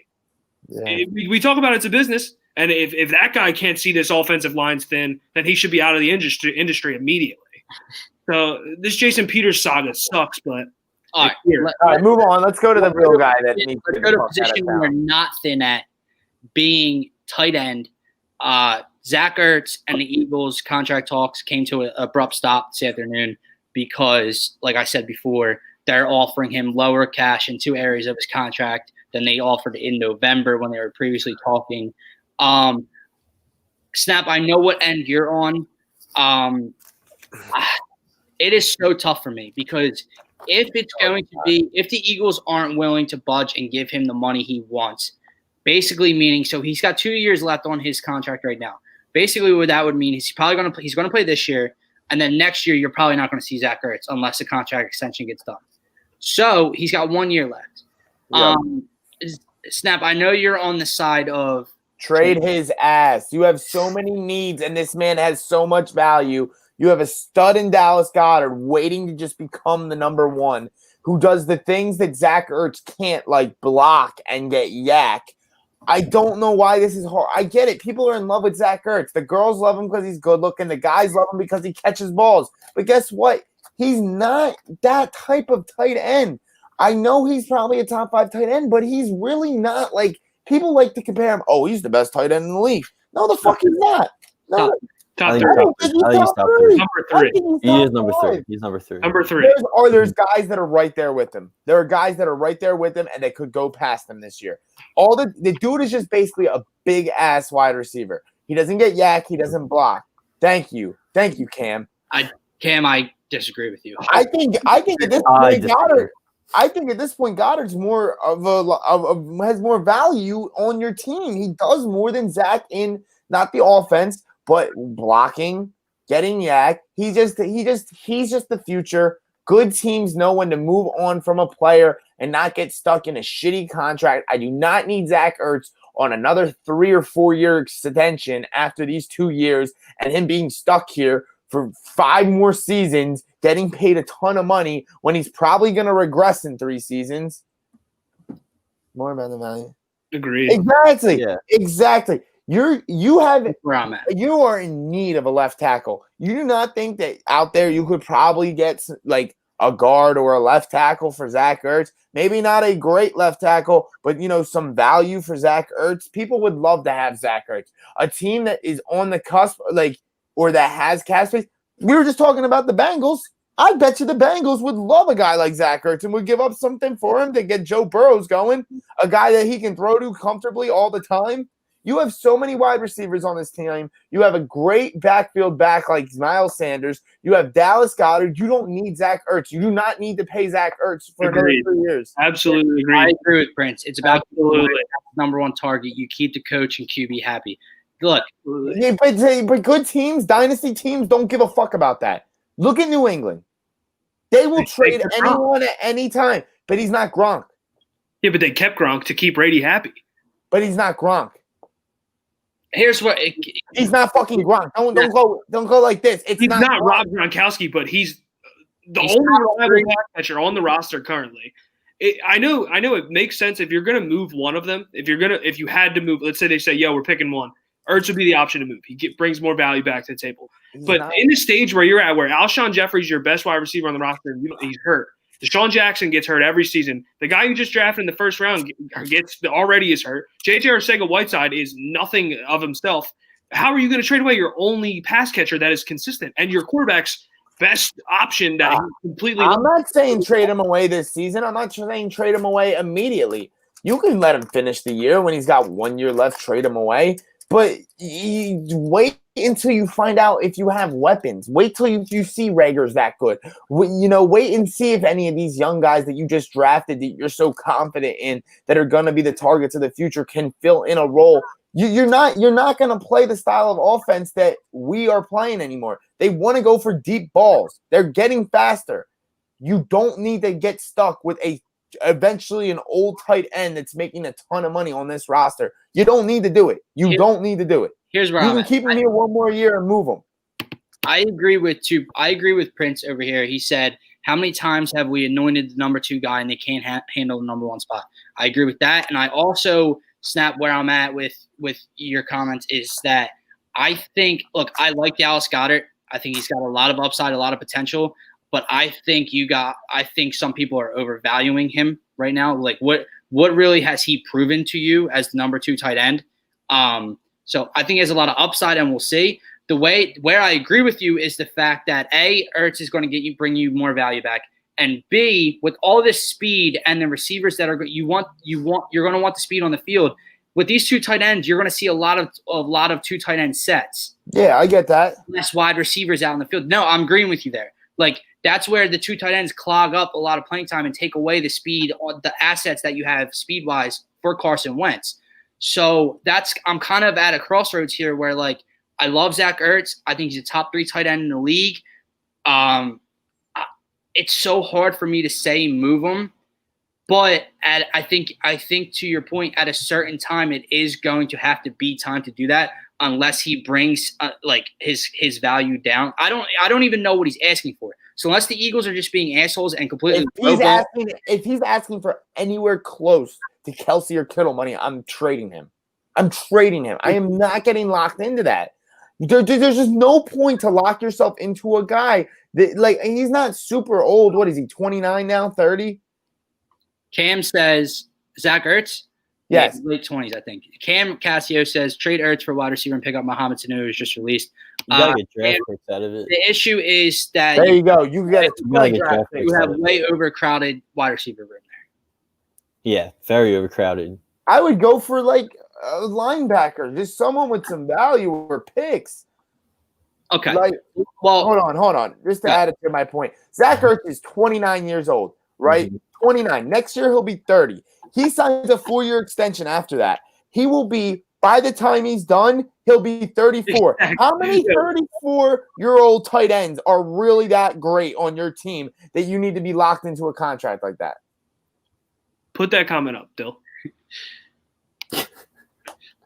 Yeah. We talk about it's a business, and if that guy can't see this offensive line's thin, then he should be out of the industry immediately. So this Jason Peters saga sucks, but all right, move on. Let's go to the real guy that needs to go to a position we're not thin at, being tight end. Zach Ertz and the Eagles contract talks came to an abrupt stop this afternoon, because, like I said before, they're offering him lower cash in 2 areas of his contract than they offered in November when they were previously talking. Snap, I know what end you're on. It is so tough for me, because if the Eagles aren't willing to budge and give him the money he wants, basically meaning, so he's got 2 years left on his contract right now. Basically what that would mean is he's going to play this year. And then next year, you're probably not going to see Zach Ertz unless the contract extension gets done. So he's got 1 year left. Yeah. Snap, I know you're on the side of trade his ass. You have so many needs, and this man has so much value. You have a stud in Dallas Goedert waiting to just become the number one, who does the things that Zach Ertz can't, like block and get yak. I don't know why this is hard. I get it. People are in love with Zach Ertz. The girls love him because he's good looking. The guys love him because he catches balls. But guess what? He's not that type of tight end. I know he's probably a top 5 tight end, but he's really not. Like, people like to compare him. Oh, he's the best tight end in the league. No, the fuck he's not. No. Top 3. Number 3. He is number 3. He's number 3. Number 3. There's guys that are right there with him. There are guys that are right there with him, and they could go past him this year. The dude is just basically a big ass wide receiver. He doesn't get yak. He doesn't block. Thank you, Cam. I disagree with you. I think at this point Goddard. I think at this point Goddard's more has more value on your team. He does more than Zach in not the offense, but blocking, getting yak. He's just the future. Good teams know when to move on from a player and not get stuck in a shitty contract. I do not need Zach Ertz on another 3 or 4 year extension after these 2 years and him being stuck here for 5 more seasons, getting paid a ton of money when he's probably going to regress in 3 seasons. More about the value. Agreed. Exactly. Yeah. Exactly. You are in need of a left tackle. You do not think that out there you could probably get like a guard or a left tackle for Zach Ertz? Maybe not a great left tackle, but some value for Zach Ertz. People would love to have Zach Ertz. A team that is on the cusp, or that has cap space. We were just talking about the Bengals. I bet you the Bengals would love a guy like Zach Ertz and would give up something for him to get Joe Burrows going, a guy that he can throw to comfortably all the time. You have so many wide receivers on this team. You have a great backfield back like Miles Sanders. You have Dallas Goedert. You don't need Zach Ertz. You do not need to pay Zach Ertz for another 3 years. Absolutely agree. I agree with Prince. It's about number one target. You keep the coach and QB happy. look. Yeah, but good teams, dynasty teams, don't give a fuck about that. Look at New England. They will trade anyone at any time, but he's not Gronk. Yeah, but they kept Gronk to keep Brady happy. But he's not Gronk. Here's what he's not fucking Gronk. Don't go like this. He's not Rob Gronkowski, but he's the only reliable pass catcher on the roster currently. I know it makes sense if you're going to move one of them. If you had to move, let's say they say, "Yo, we're picking one." Ertz would be the option to move. He brings more value back to the table. But in the stage where you're at, where Alshon Jeffrey's your best wide receiver on the roster, and he's hurt. Deshaun Jackson gets hurt every season. The guy you just drafted in the first round already is hurt. J.J. Arcega-Whiteside is nothing of himself. How are you going to trade away your only pass catcher that is consistent and your quarterback's best option that he completely? I'm not saying trade him away this season. I'm not saying trade him away immediately. You can let him finish the year when he's got 1 year left. Trade him away. But wait until you find out if you have weapons. Wait till you see Rager's that good. Wait and see if any of these young guys that you just drafted that you're so confident in that are going to be the targets of the future can fill in a role. You're not going to play the style of offense that we are playing anymore. They want to go for deep balls. They're getting faster. You don't need to get stuck with eventually an old tight end that's making a ton of money on this roster. You don't need to do it. Don't need to do it. Here's where you can keep him here one more year and move him. I agree with Prince over here. He said, how many times have we anointed the number 2 guy and they can't handle the number 1 spot? I agree with that. And I also snap where I'm at with your comments is that I think, look, I like Dallas Goedert. I think he's got a lot of upside, a lot of potential. But I think some people are overvaluing him right now. Like what really has he proven to you as the number 2 tight end? So I think he has a lot of upside, and we'll see. Where I agree with you is the fact that A, Ertz is going to bring you more value back, and B, with all this speed and the receivers that you're going to want the speed on the field. With these 2 tight ends, you're going to see a lot of 2 tight end sets. Yeah, I get that. Less wide receivers out in the field. No, I'm agreeing with you there. Like that's where the 2 tight ends clog up a lot of playing time and take away the speed, the assets that you have speed-wise for Carson Wentz. So I'm kind of at a crossroads here where like I love Zach Ertz. I think he's a top 3 tight end in the league. It's so hard for me to say move him, but I think to your point, at a certain time, it is going to have to be time to do that unless he brings like his value down. I don't even know what he's asking for. So unless the Eagles are just being assholes and completely if he's asking for anywhere close to Kelsey or Kittle money, I'm trading him. I am not getting locked into that. There's just no point to lock yourself into a guy that, like, he's not super old. What is he, 29 now, 30? Cam says Zach Ertz? Yes. Yeah, late 20s, I think. Cam Cassio says trade Ertz for wide receiver and pick up Mohamed Sanu, who's just released. You gotta get draft picks out of it. The issue is that there you go. You get you have way overcrowded wide receiver room there. Yeah, very overcrowded. I would go for like a linebacker, just someone with some value or picks. Okay. Like, well, hold on. Just to add it to my point, Zach Ertz is 29 years old, right? Mm-hmm. 29. Next year he'll be 30. He signs a 4-year extension after that. He will be, by the time he's done, he'll be 34. How many 34-year-old tight ends are really that great on your team that you need to be locked into a contract like that? Put that comment up, Dill.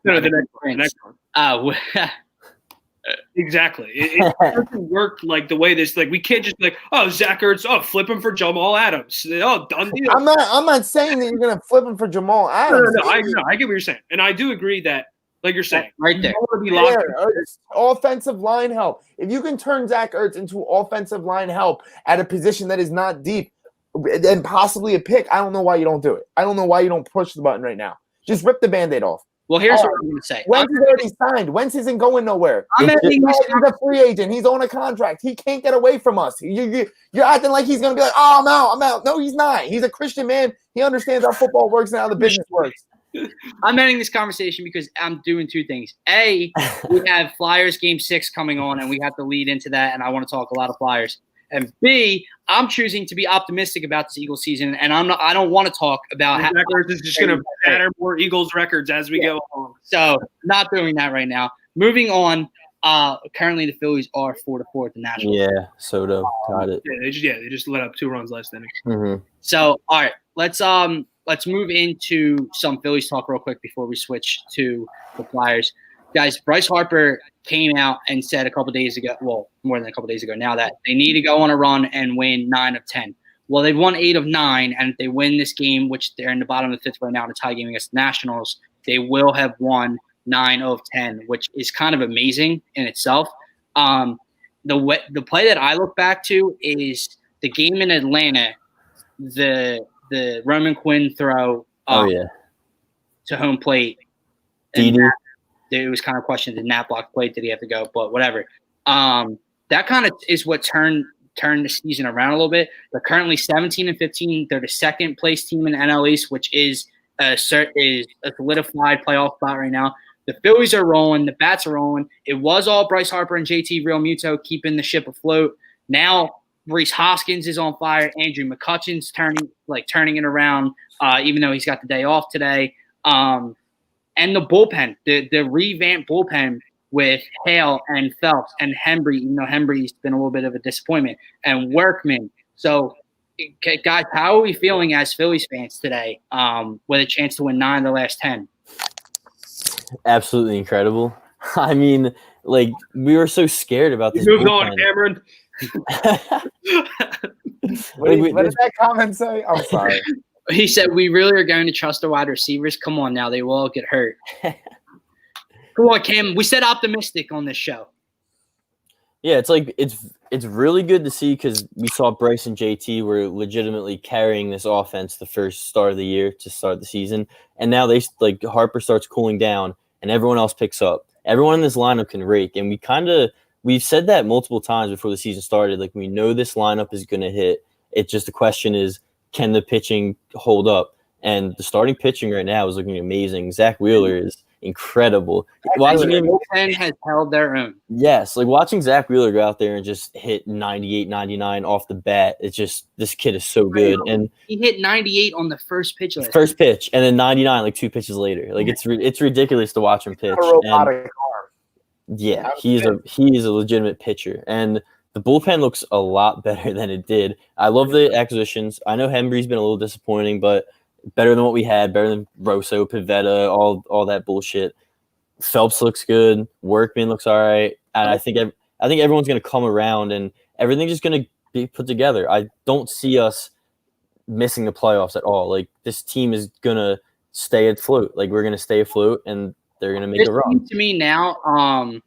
No, the next one. Exactly. It doesn't work like the way this. Like we can't just like, oh, Zach Ertz, flip him for Jamal Adams. Oh, done deal. I'm not saying that you're gonna flip him for Jamal Adams. No, I get what you're saying, and I do agree that, like you're saying, right there. Offensive line help. If you can turn Zach Ertz into offensive line help at a position that is not deep, and possibly a pick, I don't know why you don't do it. I don't know why you don't push the button right now. Just rip the Band-Aid off. Well, here's what I'm going to say. Wentz is already signed. Wentz isn't going nowhere. He's a free agent. He's on a contract. He can't get away from us. You're acting like he's going to be like, oh, I'm out. No, he's not. He's a Christian man. He understands how football works and how the business works. I'm ending this conversation because I'm doing 2 things. A, we have Flyers Game 6 coming on, and we have to lead into that, and I want to talk a lot of Flyers. And B, I'm choosing to be optimistic about this Eagles season, and I don't want to talk about Zach Ertz is just going to shatter more Eagles records as we go along. So not doing that right now. moving on. Currently the Phillies are 4-4 at the Nationals. Yeah, Soto got it. Yeah, they just let up 2 runs last inning. Mm-hmm. So, all right, let's move into some Phillies talk real quick before we switch to the Flyers. Guys, Bryce Harper came out and said a couple days ago, well, more than a couple days ago now, that they need to go on a run and win 9 of 10. Well, they've won 8 of 9, and if they win this game, which they're in the bottom of the 5th right now in a tie game against the Nationals, they will have won 9 of 10, which is kind of amazing in itself. The play that I look back to is the game in Atlanta, the Roman Quinn throw to home plate. And it was kind of questioned, did Nat block plate? Did he have to go? But whatever. That kind of is what turned the season around a little bit. They're currently 17-15. They're the second place team in the NL East, which is a solidified playoff spot right now. The Phillies are rolling. The bats are rolling. It was all Bryce Harper and JT Realmuto keeping the ship afloat. Now Rhys Hoskins is on fire. Andrew McCutchen's turning it around, even though he's got the day off today. And the bullpen, the revamped bullpen with Hale and Phelps and Hembree, even though Hembree's been a little bit of a disappointment, and Workman. So, guys, how are we feeling as Phillies fans today with a chance to win 9 of the last 10? Absolutely incredible. I mean, like, we were so scared about this. Move on, Cameron. What did that comment say? I'm sorry. He said, we really are going to trust the wide receivers. Come on now. They will all get hurt. Come on, Cam. We said optimistic on this show. Yeah, it's like it's really good to see because we saw Bryce and JT were legitimately carrying this offense the first start of the year to start the season. And now Harper starts cooling down and everyone else picks up. Everyone in this lineup can rake. And we've said that multiple times before the season started. Like, we know this lineup is going to hit. It's just the question is, can the pitching hold up? And the starting pitching right now is looking amazing. Zach Wheeler is incredible. Watching him, bullpen has held their own. Yes, like watching Zach Wheeler go out there and just hit 98, 99 off the bat. It's just, this kid is so good. And he hit 98 on the first pitch. First pitch, and then 99 like 2 pitches later. Like, it's ridiculous to watch him pitch. A robotic arm. Yeah, he is a legitimate pitcher, and the bullpen looks a lot better than it did. I love the acquisitions. I know Hembree's been a little disappointing, but better than what we had, better than Rosso, Pivetta, all that bullshit. Phelps looks good. Workman looks all right. And I think everyone's going to come around and everything's just going to be put together. I don't see us missing the playoffs at all. Like, this team is going to stay afloat. Like, we're going to stay afloat and they're going to make a run. This team to me now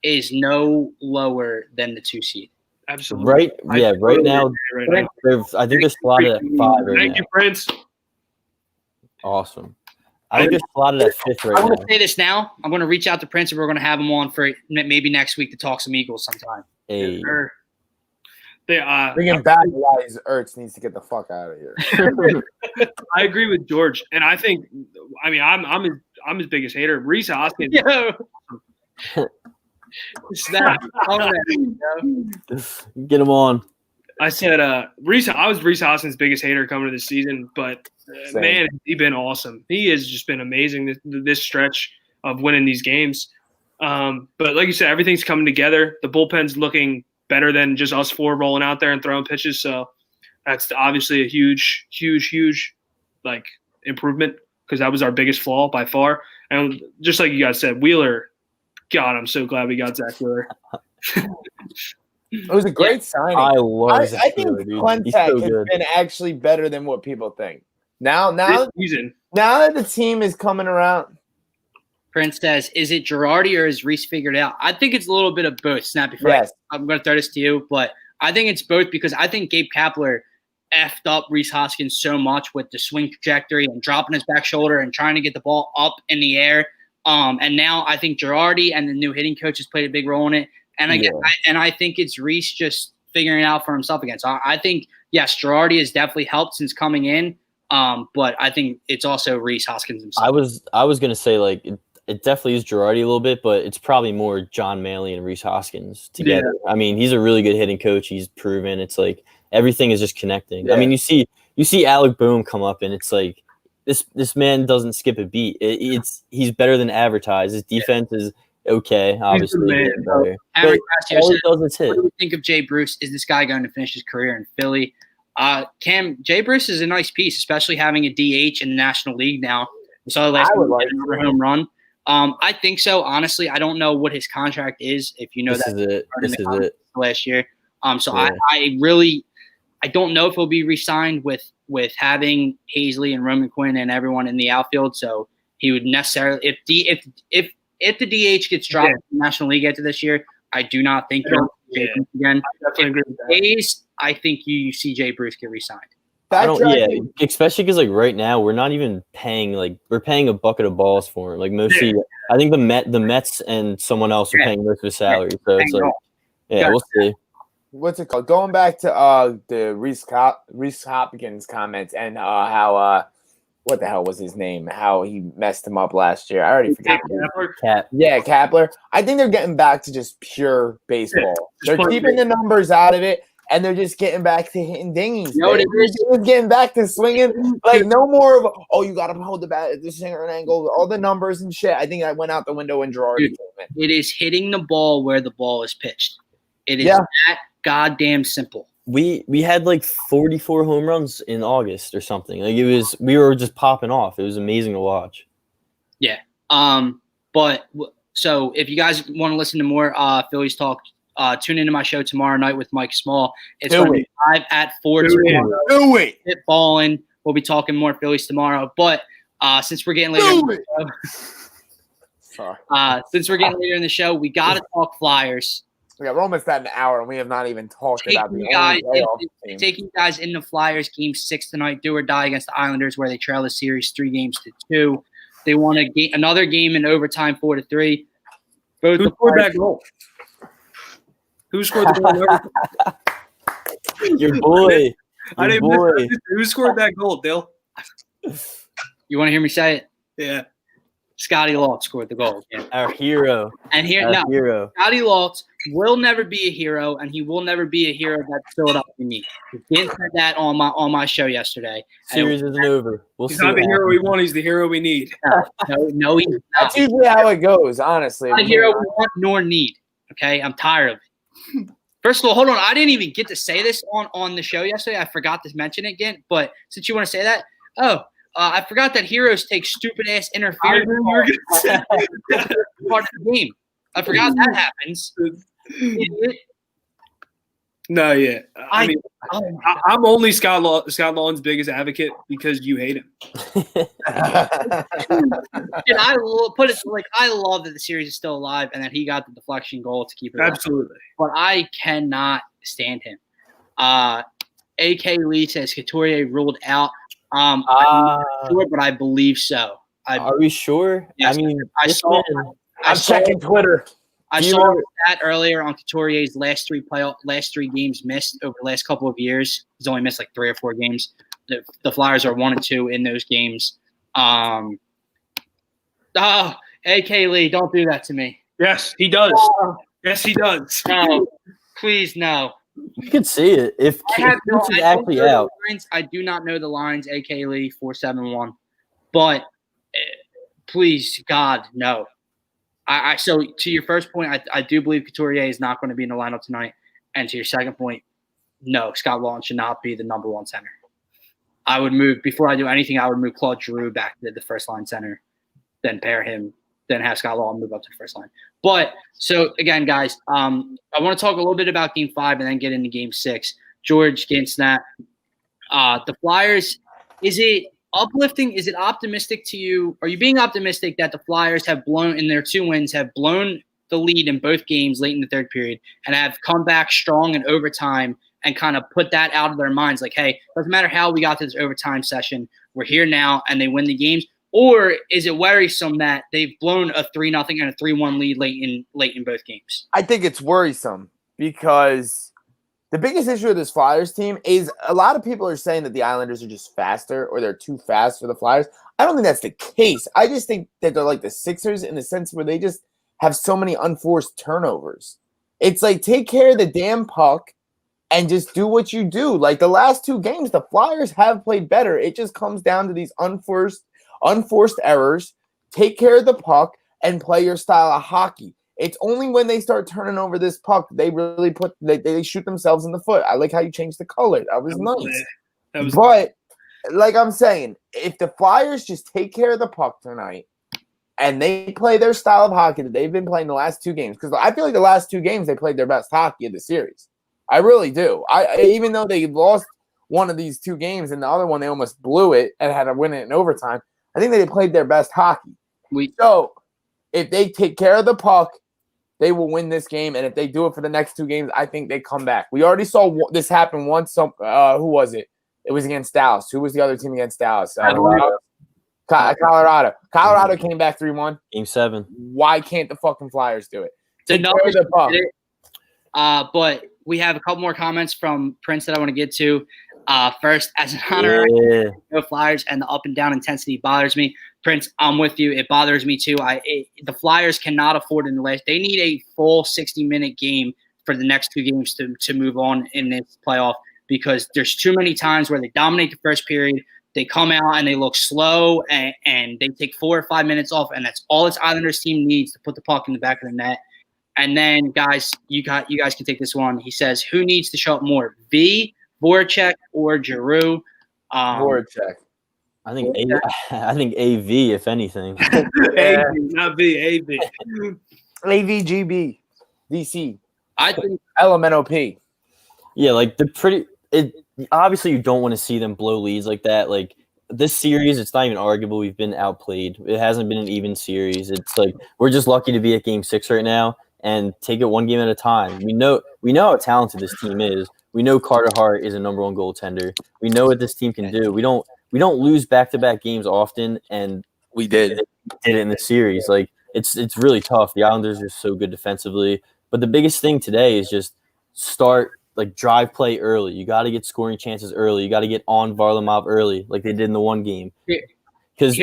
is no lower than the 2 seed. Absolutely. Right? Yeah, right now. I think they're slotted at 5 right now. Thank you, Prince. Awesome. I think they're slotted at 5th right now. I want to say this now. I'm going to reach out to Prince and we're going to have him on for maybe next week to talk some Eagles sometime. Hey. Bringing back Elias Ertz needs to get the fuck out of here. I agree with George, and I think, I'm his biggest hater. Rhys Hoskins. Snap. Get him on. I said I was Rhys Hoskins' biggest hater coming to this season, but man, he's been awesome. He has just been amazing this stretch of winning these games. But like you said, everything's coming together. The bullpen's looking better than just us 4 rolling out there and throwing pitches. So that's obviously a huge, huge, huge improvement, because that was our biggest flaw by far. And just like you guys said, Wheeler, God, I'm so glad we got Zach Wheeler. It was a great signing. I love Zach I think Wheeler, dude. Clentac has been actually better than what people think. Now that the team is coming around. Prince says, is it Girardi or is Reese figured out? I think it's a little bit of both. Snappy Yes. I'm going to throw this to you, but I think it's both, because I think Gabe Kapler effed up Rhys Hoskins so much with the swing trajectory and dropping his back shoulder and trying to get the ball up in the air. And now I think Girardi and the new hitting coach has played a big role in it. And I think it's Reese just figuring it out for himself again. So I think, yes, Girardi has definitely helped since coming in. But I think it's also Rhys Hoskins himself. I was going to say, it definitely is Girardi a little bit, but it's probably more John Maley and Rhys Hoskins together. Yeah. I mean, he's a really good hitting coach. He's proven. It's like everything is just connecting. Yeah. I mean, you see Alec Boehm come up, and it's like this man doesn't skip a beat. He's better than advertised. His defense is okay. Obviously, man. getting better. Cameron But Gracio all said, he does is what hit. do we think of Jay Bruce? Is this guy going to finish his career in Philly? Jay Bruce is a nice piece, especially having a DH in the National League now. We saw last week another home run. I think so. Honestly, I don't know what his contract is. If you know This that, is it. This is it. last year. So Yeah. I don't know if he'll be re-signed with having Hazley and Roman Quinn and everyone in the outfield. So he would necessarily if the DH gets dropped in the National League after this year, I do not think he'll Jay Bruce again. I definitely agree with that. Hayes, I think you see Jay Bruce get re-signed. I don't. Yeah, especially because like right now we're not even paying we're paying a bucket of balls for him. Like mostly, I think the Mets and someone else are paying most of his salary. So it's like, we'll see. What's it called? Going back to the Reese Hopkins comments and how what the hell was his name? How he messed him up last year. I already forgot. Kapler. I think they're getting back to just pure baseball. They're keeping the numbers out of it, and they're just getting back to hitting dingies. You know what it is? They're getting back to swinging. Like no more of you got to hold the bat at this certain angle. All the numbers and shit. I think I went out the window when Girardi came in. It is hitting the ball where the ball is pitched. It is that goddamn simple. We had like 44 home runs in August or something. Like we were just popping off. It was amazing to watch. Yeah. But so if you guys want to listen to more Phillies talk, tune into my show tomorrow night with Mike Small. It's going to be live at 4 tomorrow. Do it. Hit balling. We'll be talking more Phillies tomorrow. But since we're getting later, since we're getting later in the show, we got to talk Flyers. Yeah, we're almost at an hour, and we have not even talked about the taking you guys in the Flyers game 6 tonight, do or die against the Islanders, where they trail the series 3-2. They won another game in overtime 4-3. Who scored that goal? Who scored the goal? Your boy. I didn't miss it. Who scored that goal, Dill? You want to hear me say it? Yeah. Scotty Lotz scored the goal. Yeah. Our hero. And Scotty Lotz will never be a hero, and he will never be a hero that Philadelphia needs. He did say that on my show yesterday. Series isn't over. He's not the hero we want. He's the hero we need. No, he's not. That's usually how it goes, honestly. Not a hero we want nor need. Okay, I'm tired of it. First of all, hold on. I didn't even get to say this on the show yesterday. I forgot to mention it again. But since you want to say that, I forgot that heroes take stupid ass interference part of the game. I forgot that happens. No, yeah. I mean, I'm only Scott Lawn's biggest advocate because you hate him. And I put it like I love that the series is still alive and that he got the deflection goal to keep it alive. Absolutely. But I cannot stand him. AK Lee says Couturier ruled out. I'm not sure, but I believe so. Are we sure? Yes, I mean, I'm checking Twitter. I saw that earlier on Couturier's last three games missed over the last couple of years. He's only missed like 3 or 4 games. The Flyers are 1-2 in those games. AK Lee, don't do that to me. Yes, he does. Yes, he does. No, please no. You can see it if Coots is actually out. I do not know the lines, AK Lee 471, but please, God, no. So to your first point, I do believe Couturier is not going to be in the lineup tonight. And to your second point, no, Scott Laughton should not be the number 1 center. I would move before I do anything. I would move Claude Giroux back to the first line center, then pair him, then have Scott Laughton move up to the first line. But so again, guys, I want to talk a little bit about Game 5 and then get into Game 6. George against that. The Flyers. Is it uplifting? Is it optimistic to you? Are you being optimistic that the Flyers have blown in their 2 wins, have blown the lead in both games late in the third period, and have come back strong in overtime and kind of put that out of their minds? Like, hey, doesn't matter how we got to this overtime session, we're here now, and they win the games. Or is it worrisome that they've blown a 3-0 and a 3-1 lead late in both games? I think it's worrisome because the biggest issue with this Flyers team is a lot of people are saying that the Islanders are just faster or they're too fast for the Flyers. I don't think that's the case. I just think that they're like the Sixers in the sense where they just have so many unforced turnovers. It's like take care of the damn puck and just do what you do. Like the last 2 games, the Flyers have played better. It just comes down to these unforced errors. Take care of the puck and play your style of hockey. It's only when they start turning over this puck they really they shoot themselves in the foot. I like how you changed the color. That was nice. But like I'm saying, if the Flyers just take care of the puck tonight and they play their style of hockey that they've been playing the last 2 games, because I feel like the last 2 games they played their best hockey of the series. I really do. Even though they lost one of these 2 games and the other one they almost blew it and had to win it in overtime, I think they played their best hockey. So if they take care of the puck, they will win this game. And if they do it for the next 2 games, I think they come back. We already saw this happen once. Who was it? It was against Dallas. Who was the other team against Dallas? Colorado. Colorado came back 3-1. Game 7. Why can't the fucking Flyers do it? But we have a couple more comments from Prince that I want to get to. First, as an honorary, no Flyers and the up and down intensity bothers me. Prince, I'm with you. It bothers me too. The Flyers cannot afford in the last. They need a full 60-minute game for the next 2 games to move on in this playoff, because there's too many times where they dominate the first period, they come out and they look slow, and they take 4 or 5 minutes off, and that's all this Islanders team needs to put the puck in the back of the net. And then, guys, you guys can take this one. He says, who needs to show up more, V, Voracek, or Giroux? Voracek. I think AV, if anything. AV, not V, AV. AVGB, VC. I think LMNOP. Yeah, like obviously you don't want to see them blow leads like that. Like this series, it's not even arguable. We've been outplayed. It hasn't been an even series. It's like we're just lucky to be at Game 6 right now and take it 1 game at a time. We know how talented this team is. We know Carter Hart is a number 1 goaltender. We know what this team can do. We don't lose back-to-back games often, and we did it in the series. Like it's really tough. The Islanders are so good defensively, but the biggest thing today is just start drive play early. You got to get scoring chances early. You got to get on Varlamov early, like they did in the 1 game. Because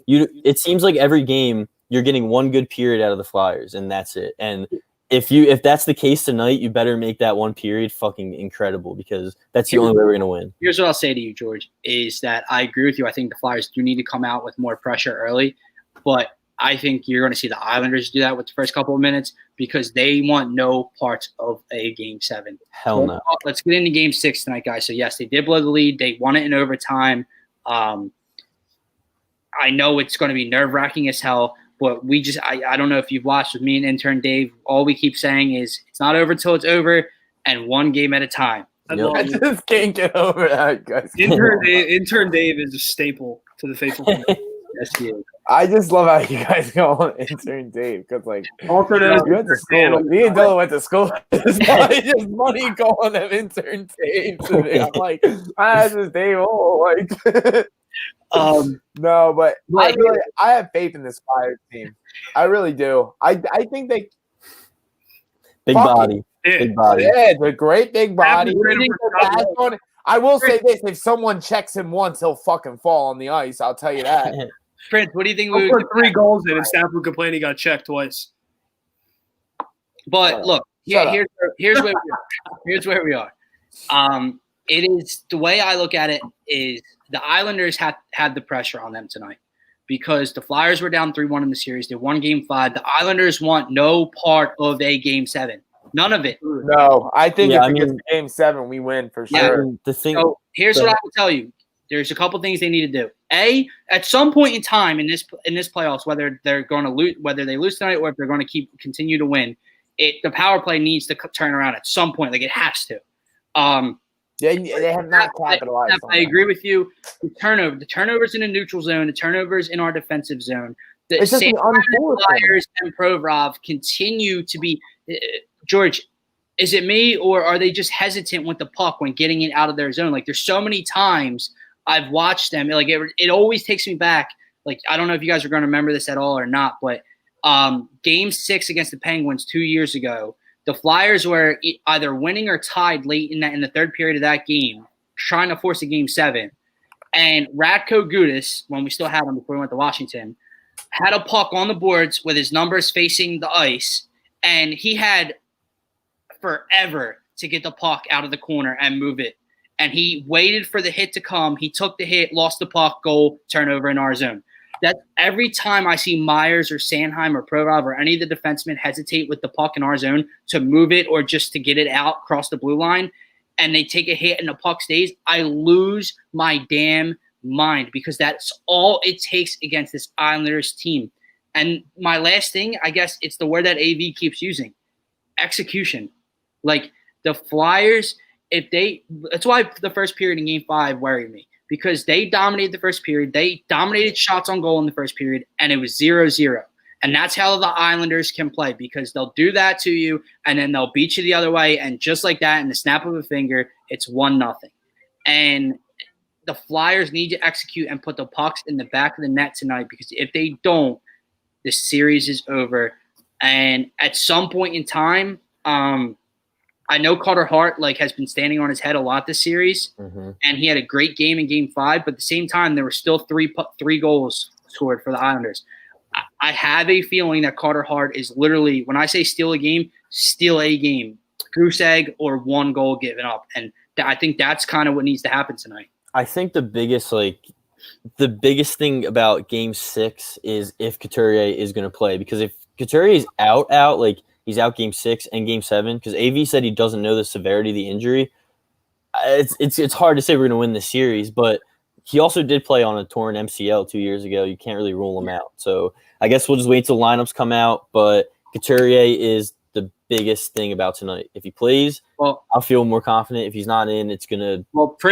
it seems like every game you're getting 1 good period out of the Flyers, and that's it. And if that's the case tonight, you better make that 1 period fucking incredible, because that's the only way we're going to win. Here's what I'll say to you, George, is that I agree with you. I think the Flyers do need to come out with more pressure early, but I think you're going to see the Islanders do that with the first couple of minutes, because they want no parts of a Game 7. Hell no. Let's get into Game 6 tonight, guys. So, yes, they did blow the lead. They won it in overtime. I know it's going to be nerve-wracking as hell, but I don't know if you've watched with me and intern Dave. All we keep saying is it's not over till it's over, and 1 game at a time. I just can't get over that, guys. Intern Dave is a staple to the Phaithful community. Yes, he is. I just love how you guys go on intern Dave, because Also you went to school. Me and Dylan went to school. It's just money going on intern Dave. I'm like, that's just Dave. No, but I have faith in this Flyers team. I really do. I think they big body. Big body. Yeah, the great big body. I will say this: if someone checks him once, he'll fucking fall on the ice. I'll tell you that. Prince, what do you think? We put 3 goals in, and Stafford complained he got checked twice. But look, here's where we are. It is, the way I look at it is the Islanders had the pressure on them tonight, because the Flyers were down 3-1 in the series. They won Game 5. The Islanders want no part of a Game 7. None of it. No, I think if it gets to Game 7, we win for sure. So here's what I will tell you. There's a couple things they need to do. At some point in time in this playoffs, whether they're going to lose, whether they lose tonight, or if they're going to continue to win, the power play needs to turn around at some point. Like, it has to. They have not capitalized. I agree with you. The turnovers in the neutral zone, the turnovers in our defensive zone. The Flyers and Provorov continue to be. George, is it me, or are they just hesitant with the puck when getting it out of their zone? Like, there's so many times I've watched them. Like, it always takes me back. Like, I don't know if you guys are going to remember this at all or not, but Game 6 against the Penguins 2 years ago, the Flyers were either winning or tied late in the 3rd period of that game, trying to force a Game 7. And Radko Gudas, when we still had him before we went to Washington, had a puck on the boards with his numbers facing the ice, and he had forever to get the puck out of the corner and move it. And he waited for the hit to come. He took the hit, lost the puck, goal, turnover in our zone. that every time I see Myers or Sanheim or Provorov or any of the defensemen hesitate with the puck in our zone to move it or just to get it out across the blue line, and they take a hit and the puck stays, I lose my damn mind because that's all it takes against this Islanders team. And my last thing, I guess it's the word that AV keeps using, execution. Like the Flyers, that's why the first period in Game 5 worried me because they dominated the first period. They dominated shots on goal in the first period, and it was 0-0. And that's how the Islanders can play because they'll do that to you, and then they'll beat you the other way. And just like that, in the snap of a finger, it's 1-0. And the Flyers need to execute and put the pucks in the back of the net tonight because if they don't, the series is over. And at some point in time, I know Carter Hart has been standing on his head a lot this series, and he had a great game in Game 5. But at the same time, there were still three goals scored for the Islanders. I have a feeling that Carter Hart is literally, when I say steal a game, goose egg or one goal given up, and I think that's kind of what needs to happen tonight. I think the biggest thing about Game 6 is if Couturier is going to play, because if Couturier is out, he's out Game 6 and Game 7, because AV said he doesn't know the severity of the injury. It's hard to say we're going to win this series, but he also did play on a torn MCL 2 years ago. You can't really rule him out. So I guess we'll just wait till lineups come out, but Couturier is the biggest thing about tonight. If he plays, I'll feel more confident. If he's not in, it's going to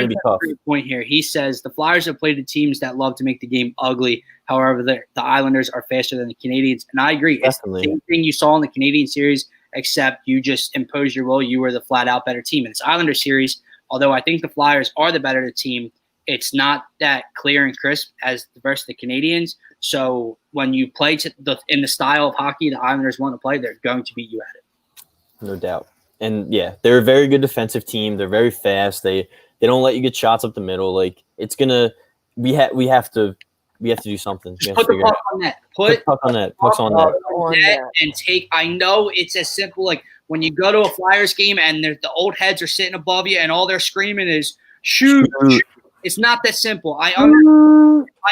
be tough. Point here. He says the Flyers have played the teams that love to make the game ugly. However, the Islanders are faster than the Canadians. And I agree. Definitely. It's the same thing you saw in the Canadian series, except you just imposed your will. You were the flat-out better team. In this Islander series, although I think the Flyers are the better team, it's not that clear and crisp as versus the Canadians. So when you play in the style of hockey the Islanders want to play, they're going to beat you at it. No doubt. And yeah, they're a very good defensive team. They're very fast. They don't let you get shots up the middle. It's gonna we have to do something. Just put the puck on net. Put puck on net. Pucks on net. And take. I know it's as simple when you go to a Flyers game and the old heads are sitting above you and all they're screaming is shoot. It's not that simple. I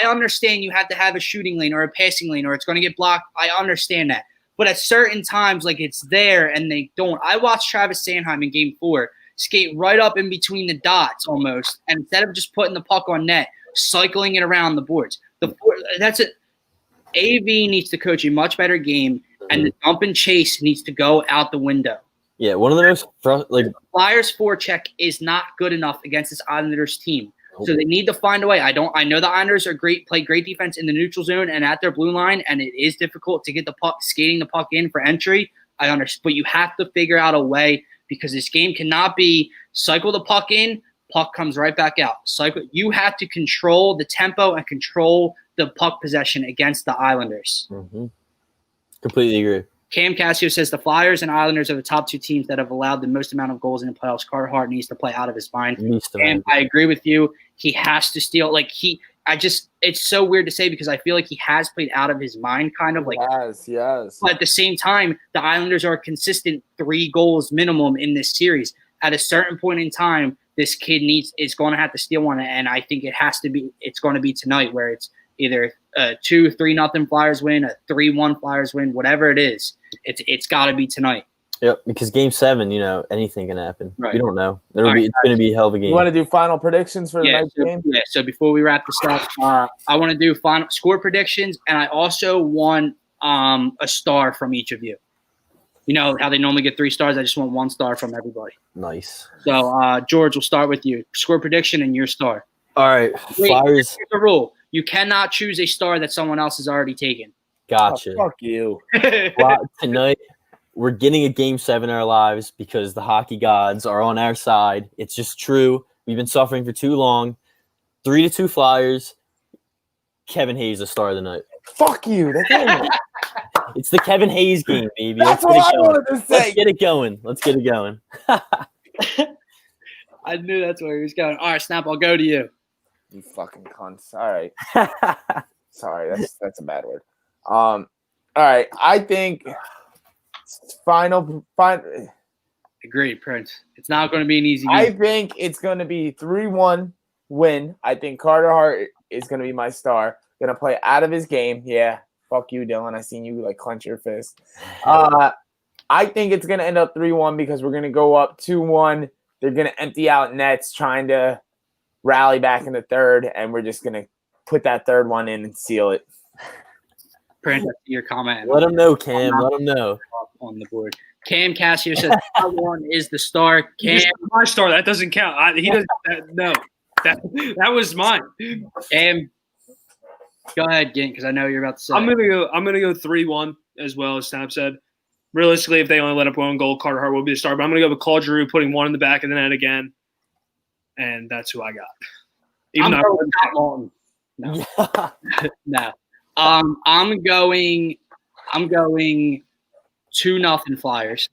understand you have to have a shooting lane or a passing lane or it's going to get blocked. I understand that. But at certain times, it's there and they don't. I watched Travis Sanheim in Game 4 skate right up in between the dots almost. And instead of just putting the puck on net, cycling it around the boards. That's it. AV needs to coach a much better game, and the dump and chase needs to go out the window. Yeah, one of the most Flyers forecheck is not good enough against this Islanders team. So they need to find a way. I know the Islanders play great defense in the neutral zone and at their blue line, and it is difficult to get the puck, skating the puck in for entry. I understand, but you have to figure out a way because this game cannot be cycle the puck in, puck comes right back out. You have to control the tempo and control the puck possession against the Islanders. Completely agree. Cam Cassio says the Flyers and Islanders are the top two teams that have allowed the most amount of goals in the playoffs. Carter Hart needs to play out of his mind. And I agree with you. He has to steal. It's so weird to say because I feel like he has played out of his mind kind of . Yes. But at the same time, the Islanders are a consistent 3 goals minimum in this series. At a certain point in time, this kid is going to have to steal one. And I think it's going to be tonight where it's either a 2-3-0 Flyers win, a 3-1 Flyers win, whatever it is. It's got to be tonight. Yep, because Game 7, anything can happen. Right. You don't know. It's going to be a hell of a game. You want to do final predictions for the night's game? Yeah, so before we wrap this up, I want to do final score predictions, and I also want a star from each of you. You know how they normally get 3 stars? I just want 1 star from everybody. Nice. So, George, we'll start with you. Score prediction and your star. All right, Flyers. Here's the rule. You cannot choose a star that someone else has already taken. Gotcha. Oh, fuck you. Tonight, we're getting a Game 7 in our lives because the hockey gods are on our side. It's just true. We've been suffering for too long. 3-2 Flyers. Kevin Hayes, the star of the night. Fuck you. It's the Kevin Hayes game, baby. That's what I wanted to say. Let's get it going. I knew that's where he was going. All right, Snap, I'll go to you. You fucking cunts. All right. Sorry, that's a bad word. All right. I think final. Agreed, Prince. It's not going to be an easy game. I think it's going to be 3-1 win. I think Carter Hart is going to be my star. Gonna play out of his game. Yeah, fuck you, Dylan. I seen you like clench your fist. I think it's gonna end up 3-1 because we're gonna go up 2-1. They're gonna empty out nets, trying to rally back in the third, and we're just gonna put that third one in and seal it. Prince, I see your comment. Let him know, Cam. Let him know. On the board. Cam Cassio says one is the star. Cam, my star. That doesn't count. He doesn't. No, that was mine. Cam, go ahead, Gint, because I know you're about to say. I'm gonna go 3-1 as well as Snap said. Realistically, if they only let up one goal, Carter Hart will be the star. But I'm gonna go with Claude Giroux putting one in the back of the net again, and that's who I got. I'm going with Matt Malton. No, no. I'm going 2-0 Flyers.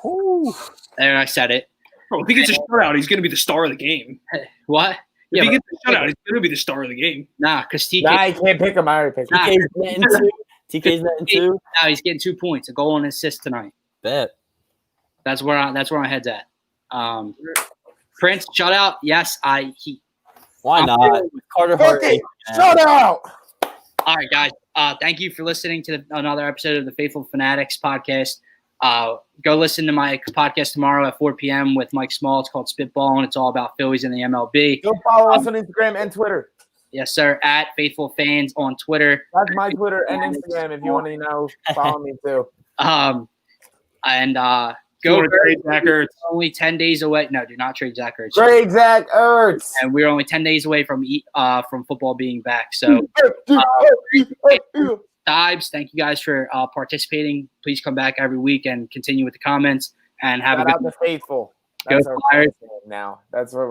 Ooh. There, I said it. Bro, if he gets a shutout, he's going to be the star of the game. What? If he gets a shutout, he's going to be the star of the game. Nah, because TK. Nah, I can't pick him. I already picked him. TK's netting 2. No, he's getting 2 points, a goal and an assist tonight. Bet. That's where my head's at. Prince shutout. Yes, Why not? Carter Hart. Shut out. All right, guys. Thank you for listening to another episode of the Phaithful Phanatics podcast. Go listen to my podcast tomorrow at 4 p.m. with Mike Small. It's called Spitball, and it's all about Phillies in the MLB. Go follow us on Instagram and Twitter. Yes, sir. At Phaithful Fans on Twitter. That's my Twitter and Instagram. If you want to know, follow me too. Go trade Zach Ertz. Only 10 days away. No, do not trade Zach Ertz. Trade Zach Ertz. And we're only 10 days away from football being back. So, Dibes, thank you guys for participating. Please come back every week and continue with the comments. And have Shout a out good to Phaithful. Go That's our Flyers. now. That's what we're